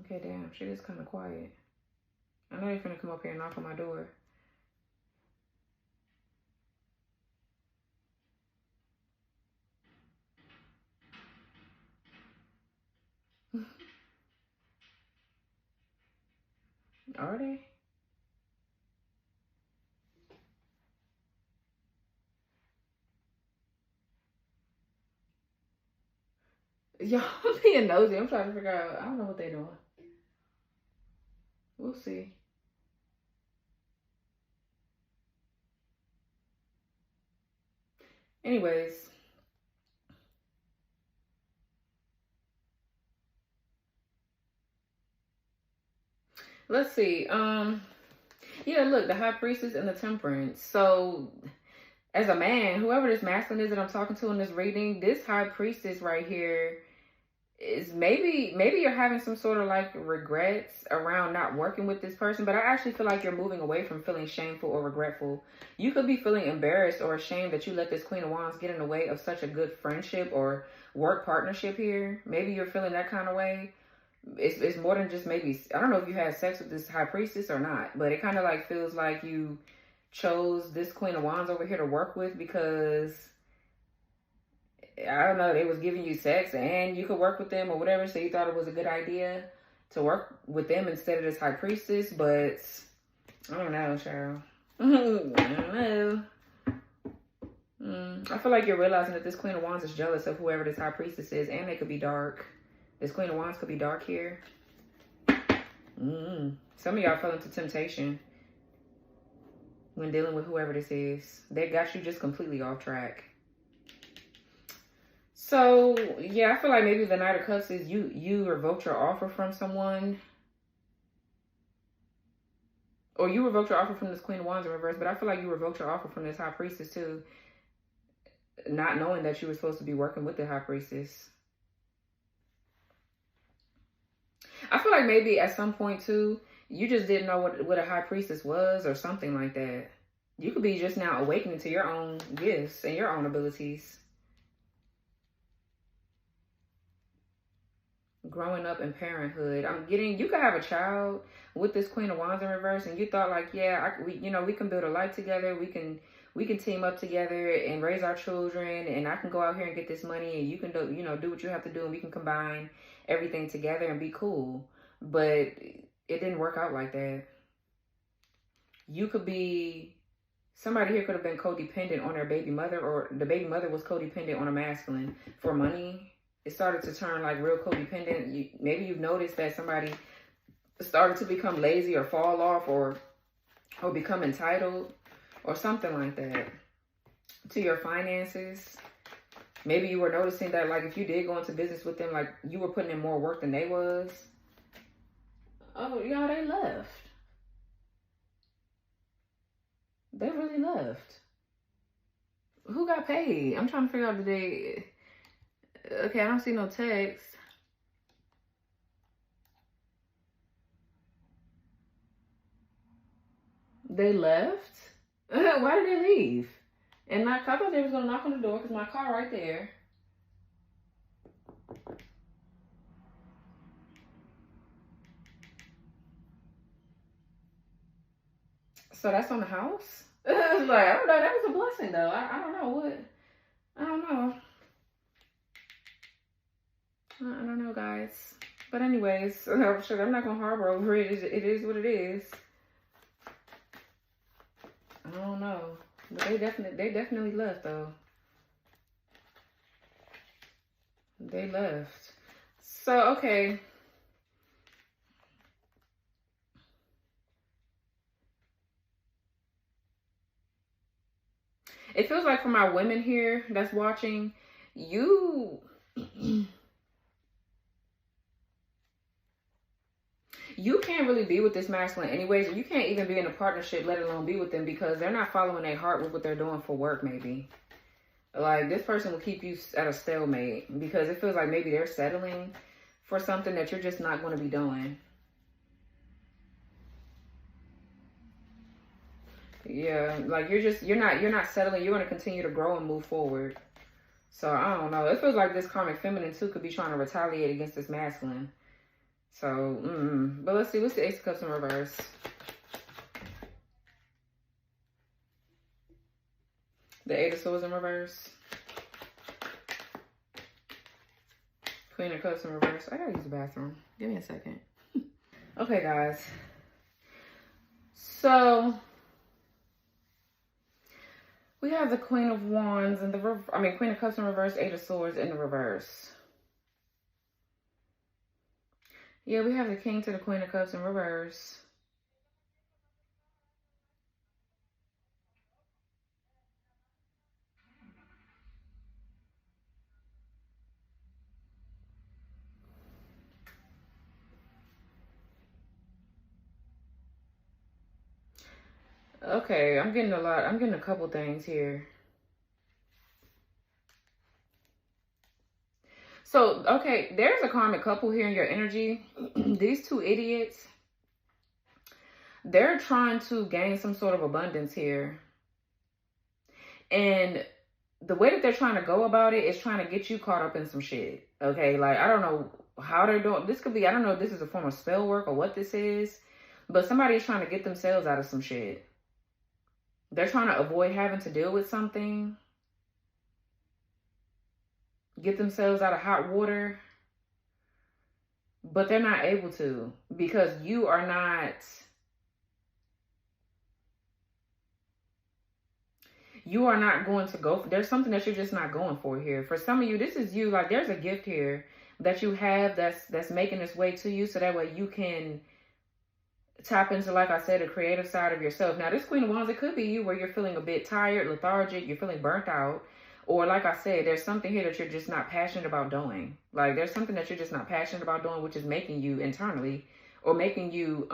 Okay, damn, shit is kind of quiet. I know they're finna come up here and knock on my door. Are they? Y'all being nosy. I'm trying to figure out. I don't know what they're doing. We'll see. Anyways. Let's see. Yeah, look, the High Priestess and the Temperance. So, as a man, whoever this masculine is that I'm talking to in this reading, this High Priestess right here is maybe you're having some sort of like regrets around not working with this person, but I actually feel like you're moving away from feeling shameful or regretful. You could be feeling embarrassed or ashamed that you let this Queen of Wands get in the way of such a good friendship or work partnership here. Maybe you're feeling that kind of way. It's more than just maybe, I don't know if you had sex with this High Priestess or not, but it kind of like feels like you chose this Queen of Wands over here to work with because, I don't know, they was giving you sex and you could work with them or whatever, so you thought it was a good idea to work with them instead of this High Priestess. But I don't know, Cheryl. I don't know. I feel like you're realizing that this Queen of Wands is jealous of whoever this High Priestess is, and they could be dark. This Queen of Wands could be dark here. Some of y'all fell into temptation when dealing with whoever this is. They got you just completely off track. So, yeah, I feel like maybe the Knight of Cups is you revoked your offer from someone. Or you revoked your offer from this Queen of Wands in reverse, but I feel like you revoked your offer from this High Priestess too. Not knowing that you were supposed to be working with the High Priestess. I feel like maybe at some point too, you just didn't know what a High Priestess was or something like that. You could be just now awakening to your own gifts and your own abilities. Growing up in parenthood. You could have a child with this Queen of Wands in reverse, and you thought like, yeah, we can build a life together. We can team up together and raise our children, and I can go out here and get this money, and you can do what you have to do, and we can combine everything together and be cool. But it didn't work out like that. Somebody here could have been codependent on their baby mother, or the baby mother was codependent on a masculine for money. It started to turn like real codependent. Maybe you've noticed that somebody started to become lazy or fall off or become entitled or something like that to your finances. Maybe you were noticing that like if you did go into business with them, like you were putting in more work than they was. Oh, y'all, they left. They really left. Who got paid? I'm trying to figure out the day. Okay, I don't see no text. They left? Why did they leave? And I thought they was going to knock on the door because my car right there. So that's on the house? Like, I don't know. That was a blessing, though. I don't know what. I don't know. I don't know, guys. But anyways, I'm not going to harbor over it. It is what it is. I don't know. But they definitely left, though. They left. So, okay. It feels like for my women here that's watching, you can't really be with this masculine anyways. You can't even be in a partnership, let alone be with them, because they're not following their heart with what they're doing for work, maybe. Like, this person will keep you at a stalemate because it feels like maybe they're settling for something that you're just not going to be doing. Yeah, like you're not settling. You're going to continue to grow and move forward. So I don't know. It feels like this karmic feminine too could be trying to retaliate against this masculine. So, but let's see. What's the Ace of Cups in reverse? The Eight of Swords in reverse. Queen of Cups in reverse. I gotta use the bathroom. Give me a second. Okay, guys. So we have the Queen of Wands and Queen of Cups in reverse, Eight of Swords in the reverse. Yeah, we have the King to the Queen of Cups in reverse. Okay, I'm getting a couple things here. So, okay, there's a karmic couple here in your energy. These two idiots, they're trying to gain some sort of abundance here. And the way that they're trying to go about it is trying to get you caught up in some shit. Okay, like, I don't know how they're doing. This could be, I don't know if this is a form of spell work or what this is. But somebody is trying to get themselves out of some shit. They're trying to avoid having to deal with something. Get themselves out of hot water. But they're not able to. Because you are not... You are not going to go... There's something that you're just not going for here. For some of you, this is you. Like, there's a gift here that you have that's making its way to you. So that way you can... tap into, like I said, a creative side of yourself. Now, this Queen of Wands, it could be you where you're feeling a bit tired, lethargic, you're feeling burnt out. Or like I said, there's something here that you're just not passionate about doing. Like, there's something that you're just not passionate about doing, which is making you internally, or making you,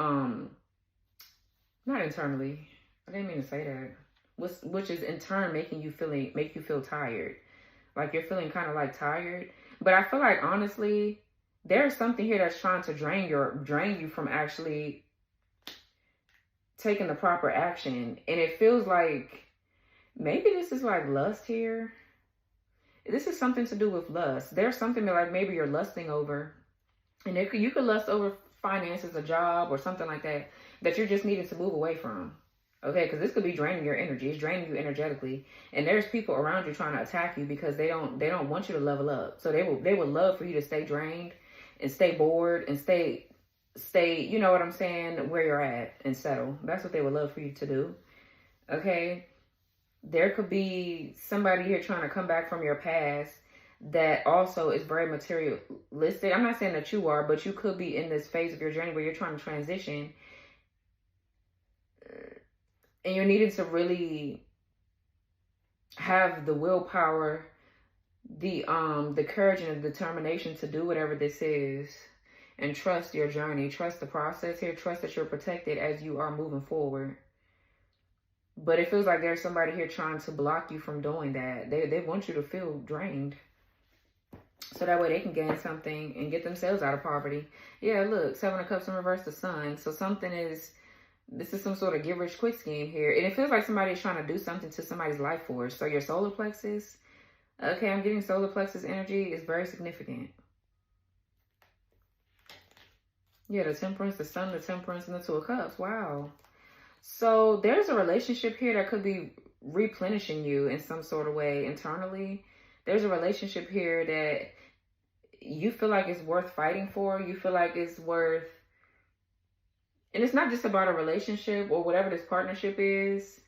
not internally. I didn't mean to say that. Which is in turn make you feel tired. Like, you're feeling kind of like tired. But I feel like, honestly, there's something here that's trying to drain you from actually taking the proper action. And it feels like maybe this is like lust here. This is something to do with lust. There's something that, like, maybe you're lusting over, and you could lust over finances, a job, or something like that you're just needing to move away from. Okay, because this could be draining your energy. It's draining you energetically, and there's people around you trying to attack you because they don't want you to level up. So they would love for you to stay drained and stay bored and stay, you know what I'm saying, where you're at and settle. That's what they would love for you to do. Okay. There could be somebody here trying to come back from your past that also is very materialistic. I'm not saying that you are, but you could be in this phase of your journey where you're trying to transition. And you're needing to really have the willpower, the courage and the determination to do whatever this is. And trust your journey. Trust the process here. Trust that you're protected as you are moving forward. But it feels like there's somebody here trying to block you from doing that. They want you to feel drained. So that way they can gain something and get themselves out of poverty. Yeah, look, Seven of Cups in reverse, the Sun. So this is some sort of get rich quick scheme here. And it feels like somebody's trying to do something to somebody's life force. So your solar plexus. Okay, I'm getting solar plexus energy is very significant. Yeah, the Temperance, the Sun, the Temperance, and the Two of Cups. Wow. So there's a relationship here that could be replenishing you in some sort of way internally. There's a relationship here that you feel like it's worth fighting for. You feel like it's worth... And it's not just about a relationship or whatever this partnership is.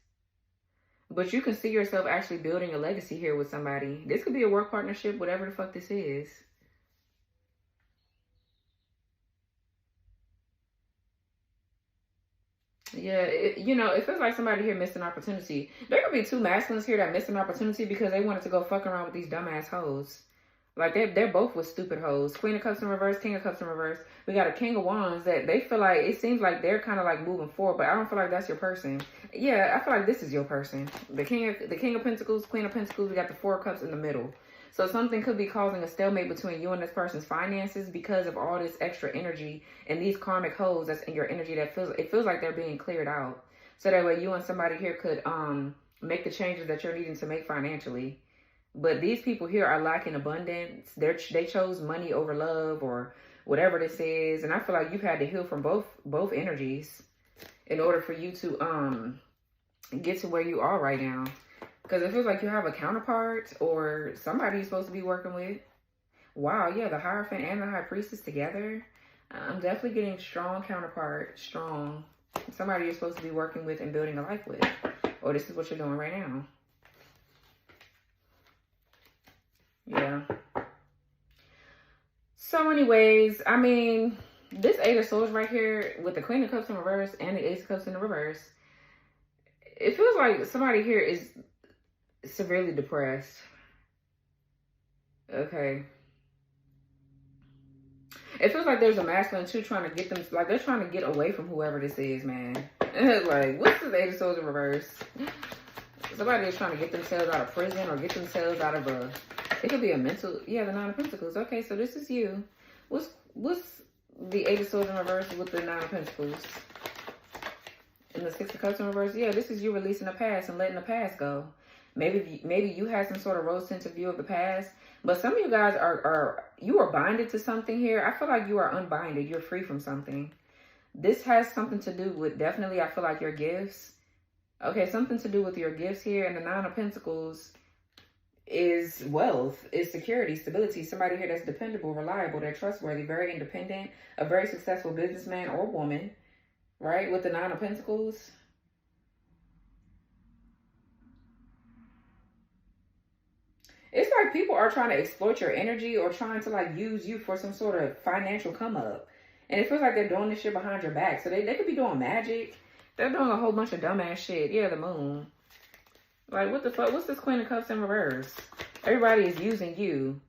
But you can see yourself actually building a legacy here with somebody. This could be a work partnership, whatever the fuck this is. Yeah, it feels like somebody here missed an opportunity. There could be two masculines here that missed an opportunity because they wanted to go fuck around with these dumbass hoes. Like, they're both with stupid hoes. Queen of Cups in reverse, King of Cups in reverse. We got a King of Wands that they feel like, it seems like they're kind of like moving forward, but I don't feel like that's your person. Yeah, I feel like this is your person. The King of Pentacles, Queen of Pentacles, we got the Four of Cups in the middle. So something could be causing a stalemate between you and this person's finances because of all this extra energy and these karmic hoes that's in your energy that feels like they're being cleared out. So that way you and somebody here could make the changes that you're needing to make financially. But these people here are lacking abundance. They chose money over love or whatever this is. And I feel like you've had to heal from both energies in order for you to get to where you are right now. Because it feels like you have a counterpart or somebody you're supposed to be working with. Wow, yeah, the Hierophant and the High Priestess together. I'm definitely getting strong counterpart, strong. Somebody you're supposed to be working with and building a life with. Or this is what you're doing right now. Yeah. So anyways, I mean, this Eight of Swords right here with the Queen of Cups in reverse and the Ace of Cups in the reverse. It feels like somebody here is severely depressed. Okay. It feels like there's a masculine too trying to get them, like they're trying to get away from whoever this is, man. Like, what's this Eight of Swords in reverse? Somebody is trying to get themselves out of prison or get themselves out of a, it could be a mental, yeah, the Nine of Pentacles. Okay, so this is you. What's the Eight of Swords in reverse with the Nine of Pentacles? And the Six of Cups in reverse, yeah, this is you releasing the past and letting the past go. Maybe you had some sort of rose-tinted view of the past, but some of you guys you are binded to something here. I feel like you are unbinded. You're free from something. This has something to do with, definitely, I feel like your gifts. Okay, something to do with your gifts here. And the Nine of Pentacles is wealth, is security, stability. Somebody here that's dependable, reliable, they're trustworthy, very independent, a very successful businessman or woman, right? With the Nine of Pentacles. It's like people are trying to exploit your energy or trying to like use you for some sort of financial come up. And it feels like they're doing this shit behind your back. So they could be doing magic. They're doing a whole bunch of dumbass shit. Yeah, the moon. Like, what the fuck? What's this Queen of Cups in reverse? Everybody is using you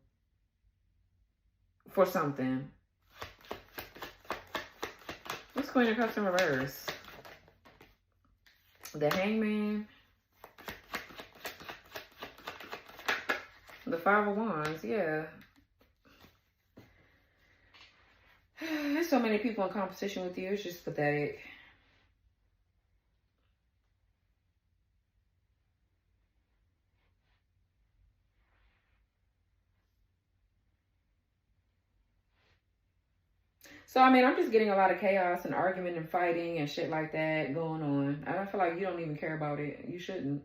for something. What's Queen of Cups in reverse? The Hangman. The Five of Wands, yeah. There's so many people in competition with you. It's just pathetic. So, I mean, I'm just getting a lot of chaos and argument and fighting and shit like that going on. I feel like you don't even care about it. You shouldn't.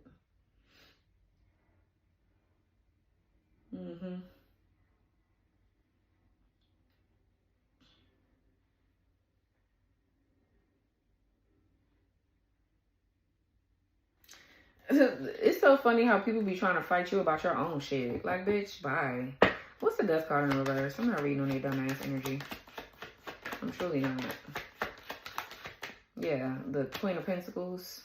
It's so funny how people be trying to fight you about your own shit. Like, bitch, bye. What's the Death card in reverse? I'm not reading on your dumbass energy. I'm truly not. Yeah, the Queen of Pentacles.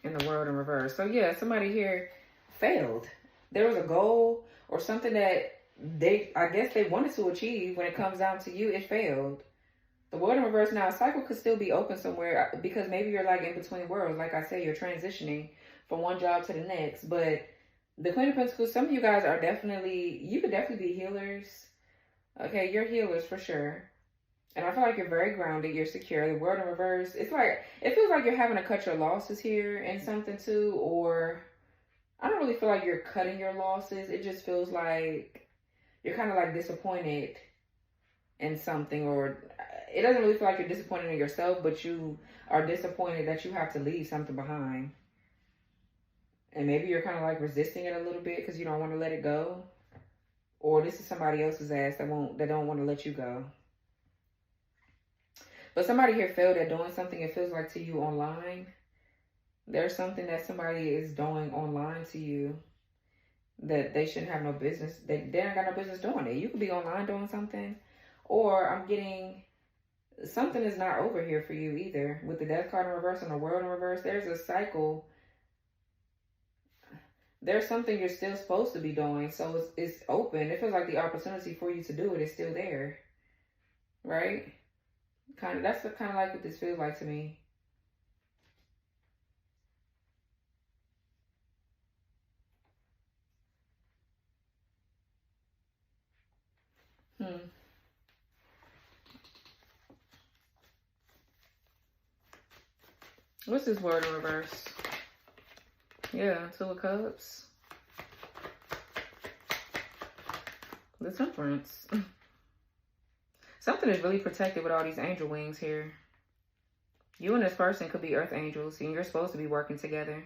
And the World in reverse. So, yeah, somebody here failed. There was a goal or something that I guess they wanted to achieve. When it comes down to you, it failed. The World in reverse now, a cycle could still be open somewhere because maybe you're like in between worlds. Like I said, you're transitioning from one job to the next. But the Queen of Pentacles, some of you guys are definitely, you could definitely be healers. Okay, you're healers for sure. And I feel like you're very grounded. You're secure. The World in reverse, it's like, it feels like you're having to cut your losses here and something too. Or I don't really feel like you're cutting your losses. It just feels like you're kind of like disappointed in something, or it doesn't really feel like you're disappointed in yourself, but you are disappointed that you have to leave something behind. And maybe you're kind of like resisting it a little bit because you don't want to let it go. Or this is somebody else's ass that don't want to let you go. But somebody here failed at doing something, it feels like, to you online. There's something that somebody is doing online to you that they shouldn't have no business. They don't got no business doing it. You could be online doing something. Or I'm getting something is not over here for you either. With the Death card in reverse and the World in reverse, there's a cycle. There's something you're still supposed to be doing. So it's open. It feels like the opportunity for you to do it is still there. Right? That's kind of like what this feels like to me. What's this word in reverse? Yeah, Two of Cups. The Temperance. Something is really protected with all these angel wings here. You and this person could be earth angels, and you're supposed to be working together.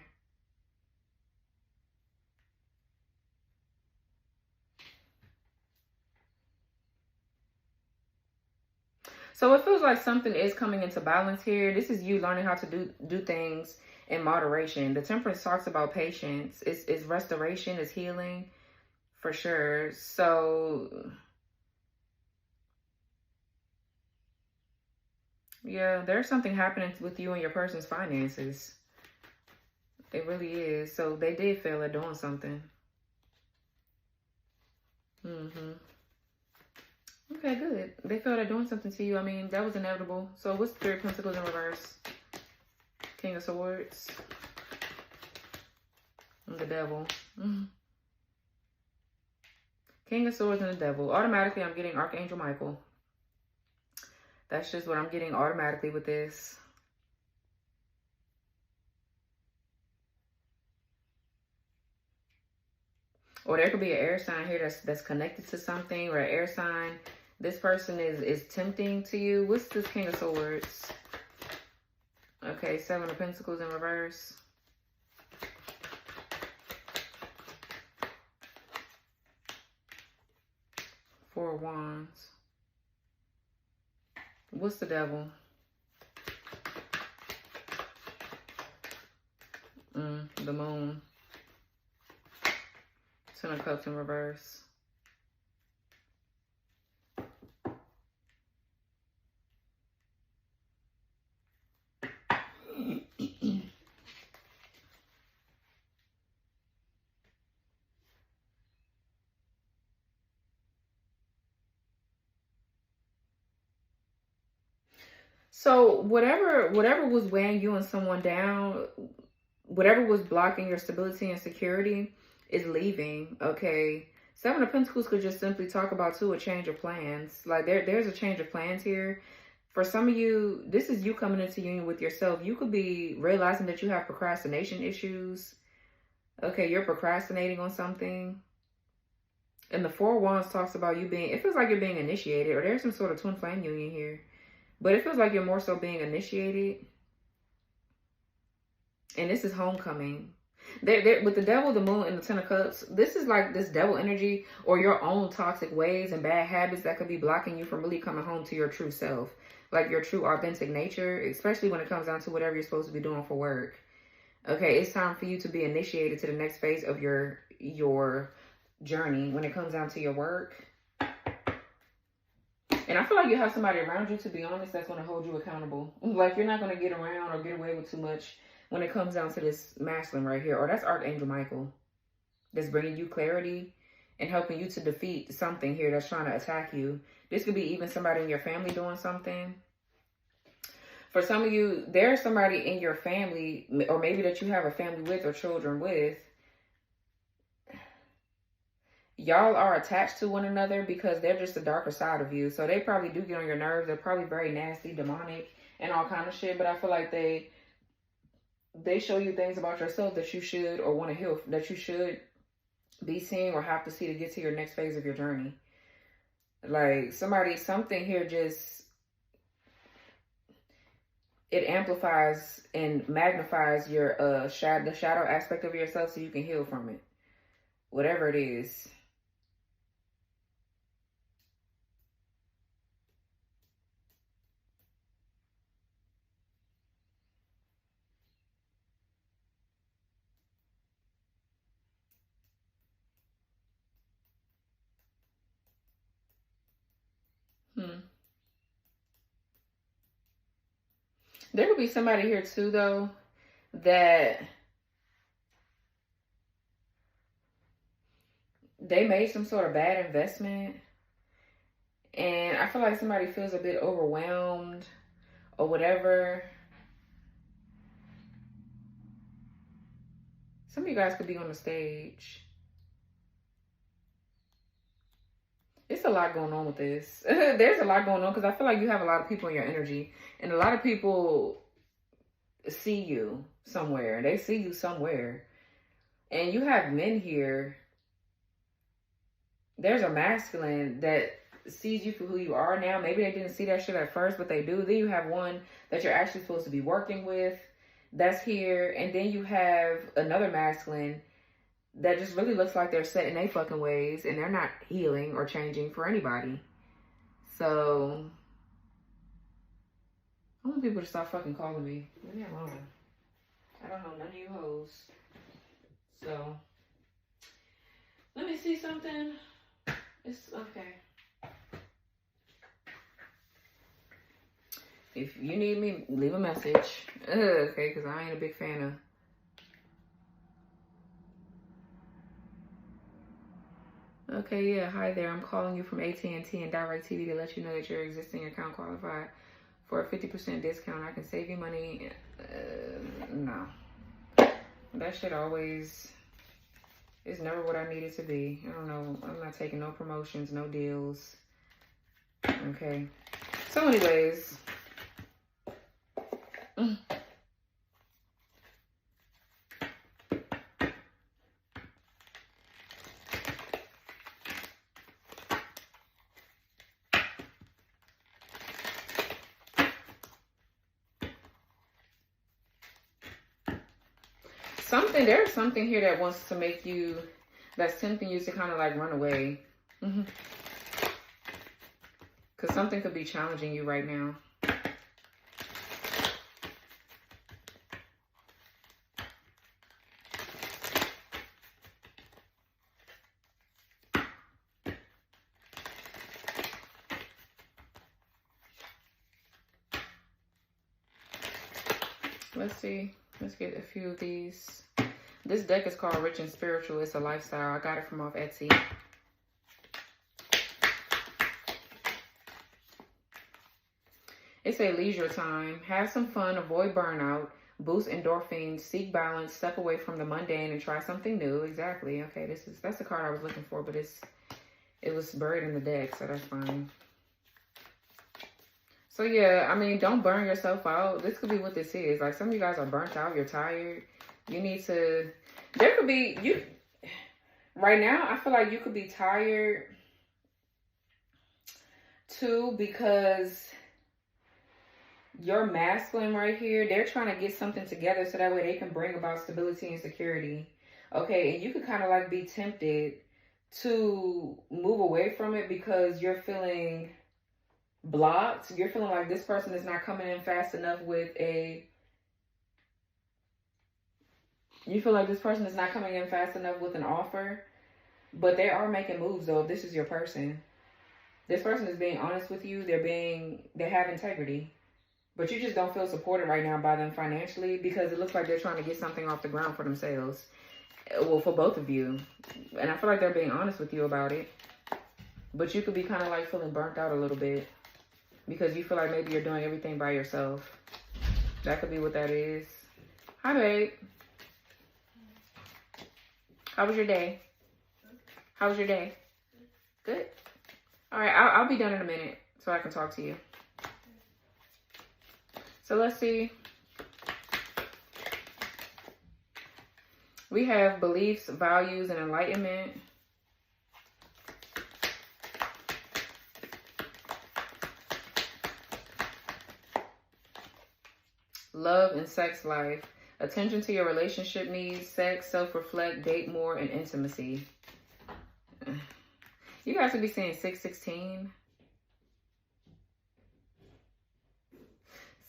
So it feels like something is coming into balance here. This is you learning how to do things in moderation. The Temperance talks about patience. It's restoration, it's healing, for sure. So yeah, there's something happening with you and your person's finances. It really is. So they did fail at doing something. Okay, good. They failed at doing something to you. I mean, that was inevitable. So what's Three of Pentacles in reverse? King of Swords. And the Devil. King of Swords and the Devil. Automatically, I'm getting Archangel Michael. That's just what I'm getting automatically with this. Or there could be an air sign here that's connected to something, or an air sign. This person is tempting to you. What's this King of Swords? Okay, Seven of Pentacles in reverse. Four of Wands. What's the Devil? The Moon. Ten of Cups in reverse. So whatever was weighing you and someone down, whatever was blocking your stability and security is leaving, okay? Seven of Pentacles could just simply talk about a change of plans. Like there's a change of plans here. For some of you, this is you coming into union with yourself. You could be realizing that you have procrastination issues. Okay, you're procrastinating on something. And the Four of Wands talks about you being, it feels like you're being initiated, or there's some sort of twin flame union here. But it feels like you're more so being initiated. And this is homecoming. With the Devil, the Moon, and the Ten of Cups, this is like this devil energy or your own toxic ways and bad habits that could be blocking you from really coming home to your true self. Like your true authentic nature, especially when it comes down to whatever you're supposed to be doing for work. Okay, it's time for you to be initiated to the next phase of your journey when it comes down to your work. And I feel like you have somebody around you, to be honest, that's going to hold you accountable. Like you're not going to get around or get away with too much when it comes down to this masculine right here. Or that's Archangel Michael. That's bringing you clarity and helping you to defeat something here that's trying to attack you. This could be even somebody in your family doing something. For some of you, there's somebody in your family, or maybe that you have a family with or children with. Y'all are attached to one another because they're just the darker side of you. So they probably do get on your nerves. They're probably very nasty, demonic, and all kind of shit. But I feel like they show you things about yourself that you should or want to heal, that you should be seeing or have to see to get to your next phase of your journey. Like something here just, it amplifies and magnifies your the shadow aspect of yourself so you can heal from it. Whatever it is. There could be somebody here too, though, that they made some sort of bad investment. And I feel like somebody feels a bit overwhelmed or whatever. Some of you guys could be on the stage. It's a lot going on with this. There's a lot going on because I feel like you have a lot of people in your energy. And a lot of people see you somewhere. They see you somewhere. And you have men here. There's a masculine that sees you for who you are now. Maybe they didn't see that shit at first, but they do. Then you have one that you're actually supposed to be working with that's here. And then you have another masculine that just really looks like they're set in their fucking ways and they're not healing or changing for anybody. So I want people to stop fucking calling me. Leave me alone. I don't know none of you hoes. So let me see something. It's okay. If you need me, leave a message. Okay, because I ain't a big fan of. Okay, yeah, hi there. I'm calling you from AT&T and DirecTV to let you know that your existing account qualified for a 50% discount. I can save you money. No. That shit always is never what I need it to be. I don't know. I'm not taking no promotions, no deals. Okay. So anyways. There's something here that wants to make you, that's tempting you to kind of like run away. Because something could be challenging you right now. Let's see. Let's get a few of these. This deck is called Rich and Spiritual. It's a lifestyle. I got it from off Etsy. It's a leisure time. Have some fun. Avoid burnout. Boost endorphins. Seek balance. Step away from the mundane and try something new. Exactly. Okay, that's the card I was looking for, but it was buried in the deck, so that's fine. So yeah, I mean, don't burn yourself out. This could be what this is. Like, some of you guys are burnt out. You're tired. You need to, there could be, right now, I feel like you could be tired too, because your masculine right here, they're trying to get something together so that way they can bring about stability and security. Okay, and you could kind of like be tempted to move away from it because you're feeling blocked. You're feeling like this person is not coming in fast enough with an offer, but they are making moves though. If this is your person, this person is being honest with you. They have integrity, but you just don't feel supported right now by them financially because it looks like they're trying to get something off the ground for themselves. Well, for both of you. And I feel like they're being honest with you about it, but you could be kind of like feeling burnt out a little bit because you feel like maybe you're doing everything by yourself. That could be what that is. Hi, babe. How was your day? How was your day? Good. All right, I'll be done in a minute so I can talk to you. So let's see. We have beliefs, values, and enlightenment. Love and sex life. Attention to your relationship needs, sex, self-reflect, date more, and intimacy. You guys could be saying 616.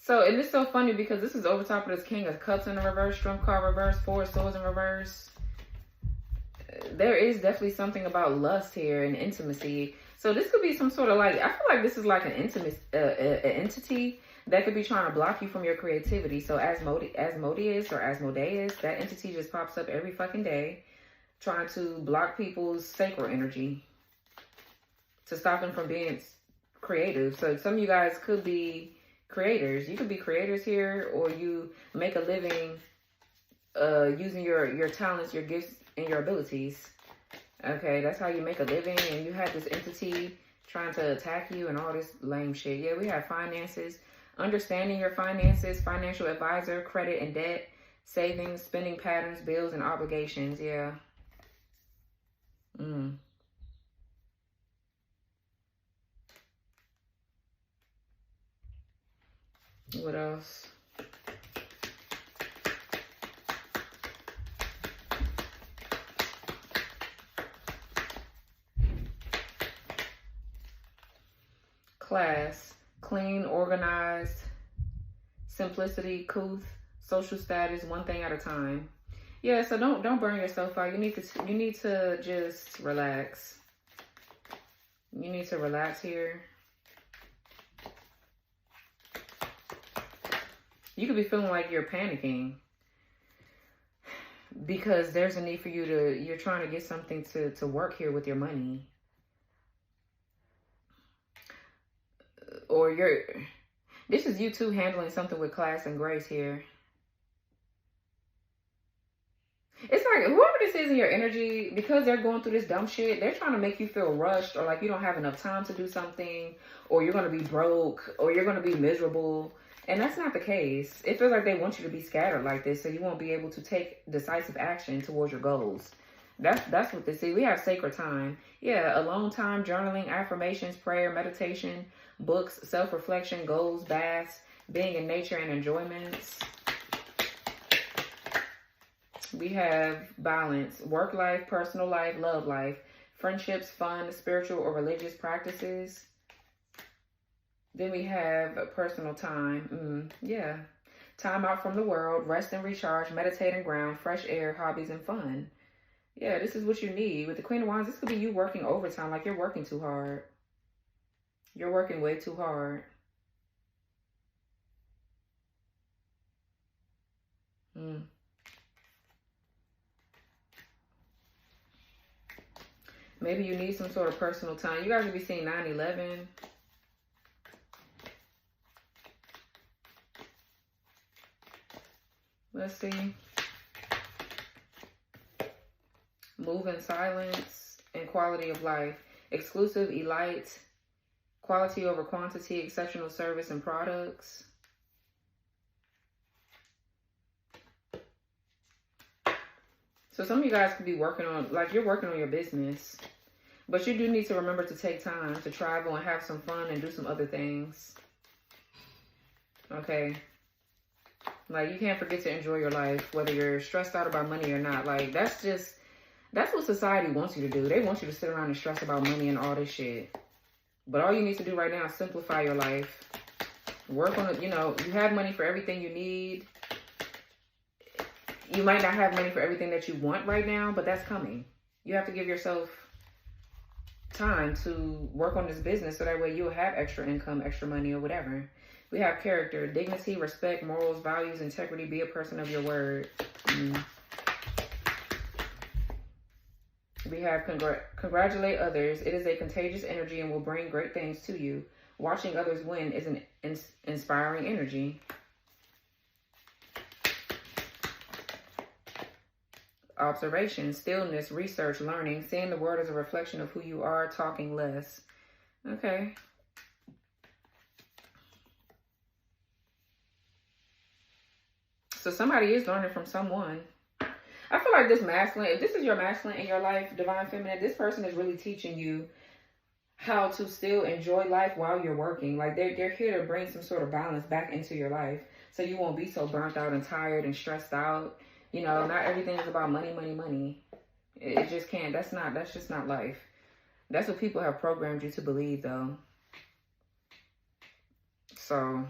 So, and it's so funny because this is over top of this King of Cups in the reverse, Trump card reverse, Four of Swords in reverse. There is definitely something about lust here and intimacy. So this could be some sort of like, I feel like this is like an entity that could be trying to block you from your creativity. So Asmodeus, that entity just pops up every fucking day, trying to block people's sacral energy, to stop them from being creative. So some of you guys could be creators. You could be creators here, or you make a living using your talents, your gifts, and your abilities. Okay, that's how you make a living, and you have this entity trying to attack you and all this lame shit. Yeah, we have finances. Understanding your finances, financial advisor, credit and debt, savings, spending patterns, bills, and obligations. Yeah. What else? Class, clean, organized, simplicity, couth, social status, one thing at a time. Yeah, so don't burn yourself out. You need to just relax. You need to relax here. You could be feeling like you're panicking because there's a need for you're trying to get something to work here with your money. Or this is you too handling something with class and grace here. It's like whoever this is in your energy, because they're going through this dumb shit, they're trying to make you feel rushed or like you don't have enough time to do something, or you're going to be broke, or you're going to be miserable. And that's not the case. It feels like they want you to be scattered like this so you won't be able to take decisive action towards your goals. That's what this is. We have sacred time. Yeah, alone time, journaling, affirmations, prayer, meditation, books, self-reflection, goals, baths, being in nature and enjoyments. We have balance, work life, personal life, love life, friendships, fun, spiritual or religious practices. Then we have personal time. Yeah. Time out from the world, rest and recharge, meditate and ground, fresh air, hobbies and fun. Yeah, this is what you need. With the Queen of Wands, this could be you working overtime, like you're working too hard. You're working way too hard. Maybe you need some sort of personal time. You guys will be seeing 9/11. Let's see. Move in silence and quality of life. Exclusive, elite, quality over quantity, exceptional service and products. So some of you guys could be working on, like you're working on your business. But you do need to remember to take time to travel and have some fun and do some other things. Okay. Like, you can't forget to enjoy your life, whether you're stressed out about money or not. Like, that's what society wants you to do. They want you to sit around and stress about money and all this shit. But all you need to do right now is simplify your life. Work on it. You know, you have money for everything you need. You might not have money for everything that you want right now, but that's coming. You have to give yourself time to work on this business so that way you'll have extra income, extra money, or whatever. We have character, dignity, respect, morals, values, integrity. Be a person of your word. We have congratulate others. It is a contagious energy and will bring great things to you. Watching others win is an inspiring energy. Observation, stillness, research, learning, seeing the world as a reflection of who you are, talking less. Okay. So somebody is learning from someone. I feel like this masculine, if this is your masculine in your life, divine feminine, this person is really teaching you how to still enjoy life while you're working. Like they're here to bring some sort of balance back into your life so you won't be so burnt out and tired and stressed out. You know, not everything is about money, money, money. It just can't. That's just not life. That's what people have programmed you to believe, though. So,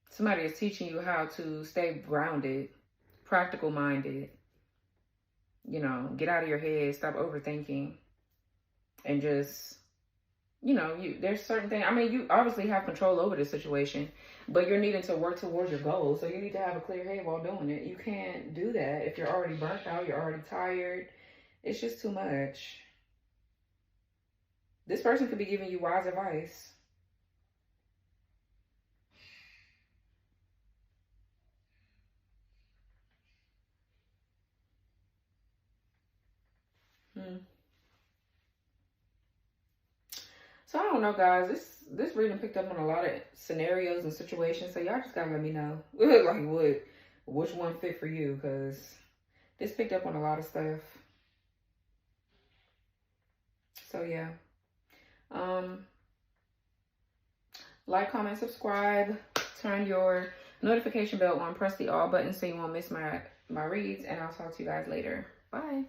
somebody is teaching you how to stay grounded, practical minded. You know, get out of your head, stop overthinking. And just, you know, there's certain things. I mean, you obviously have control over the situation, but you're needing to work towards your goals. So you need to have a clear head while doing it. You can't do that if you're already burnt out, you're already tired. It's just too much. This person could be giving you wise advice. So I don't know, guys. This reading picked up on a lot of scenarios and situations. So y'all just gotta let me know, like which one fit for you, because this picked up on a lot of stuff. So yeah. Like, comment, subscribe, turn your notification bell on, press the all button so you won't miss my reads, and I'll talk to you guys later. Bye.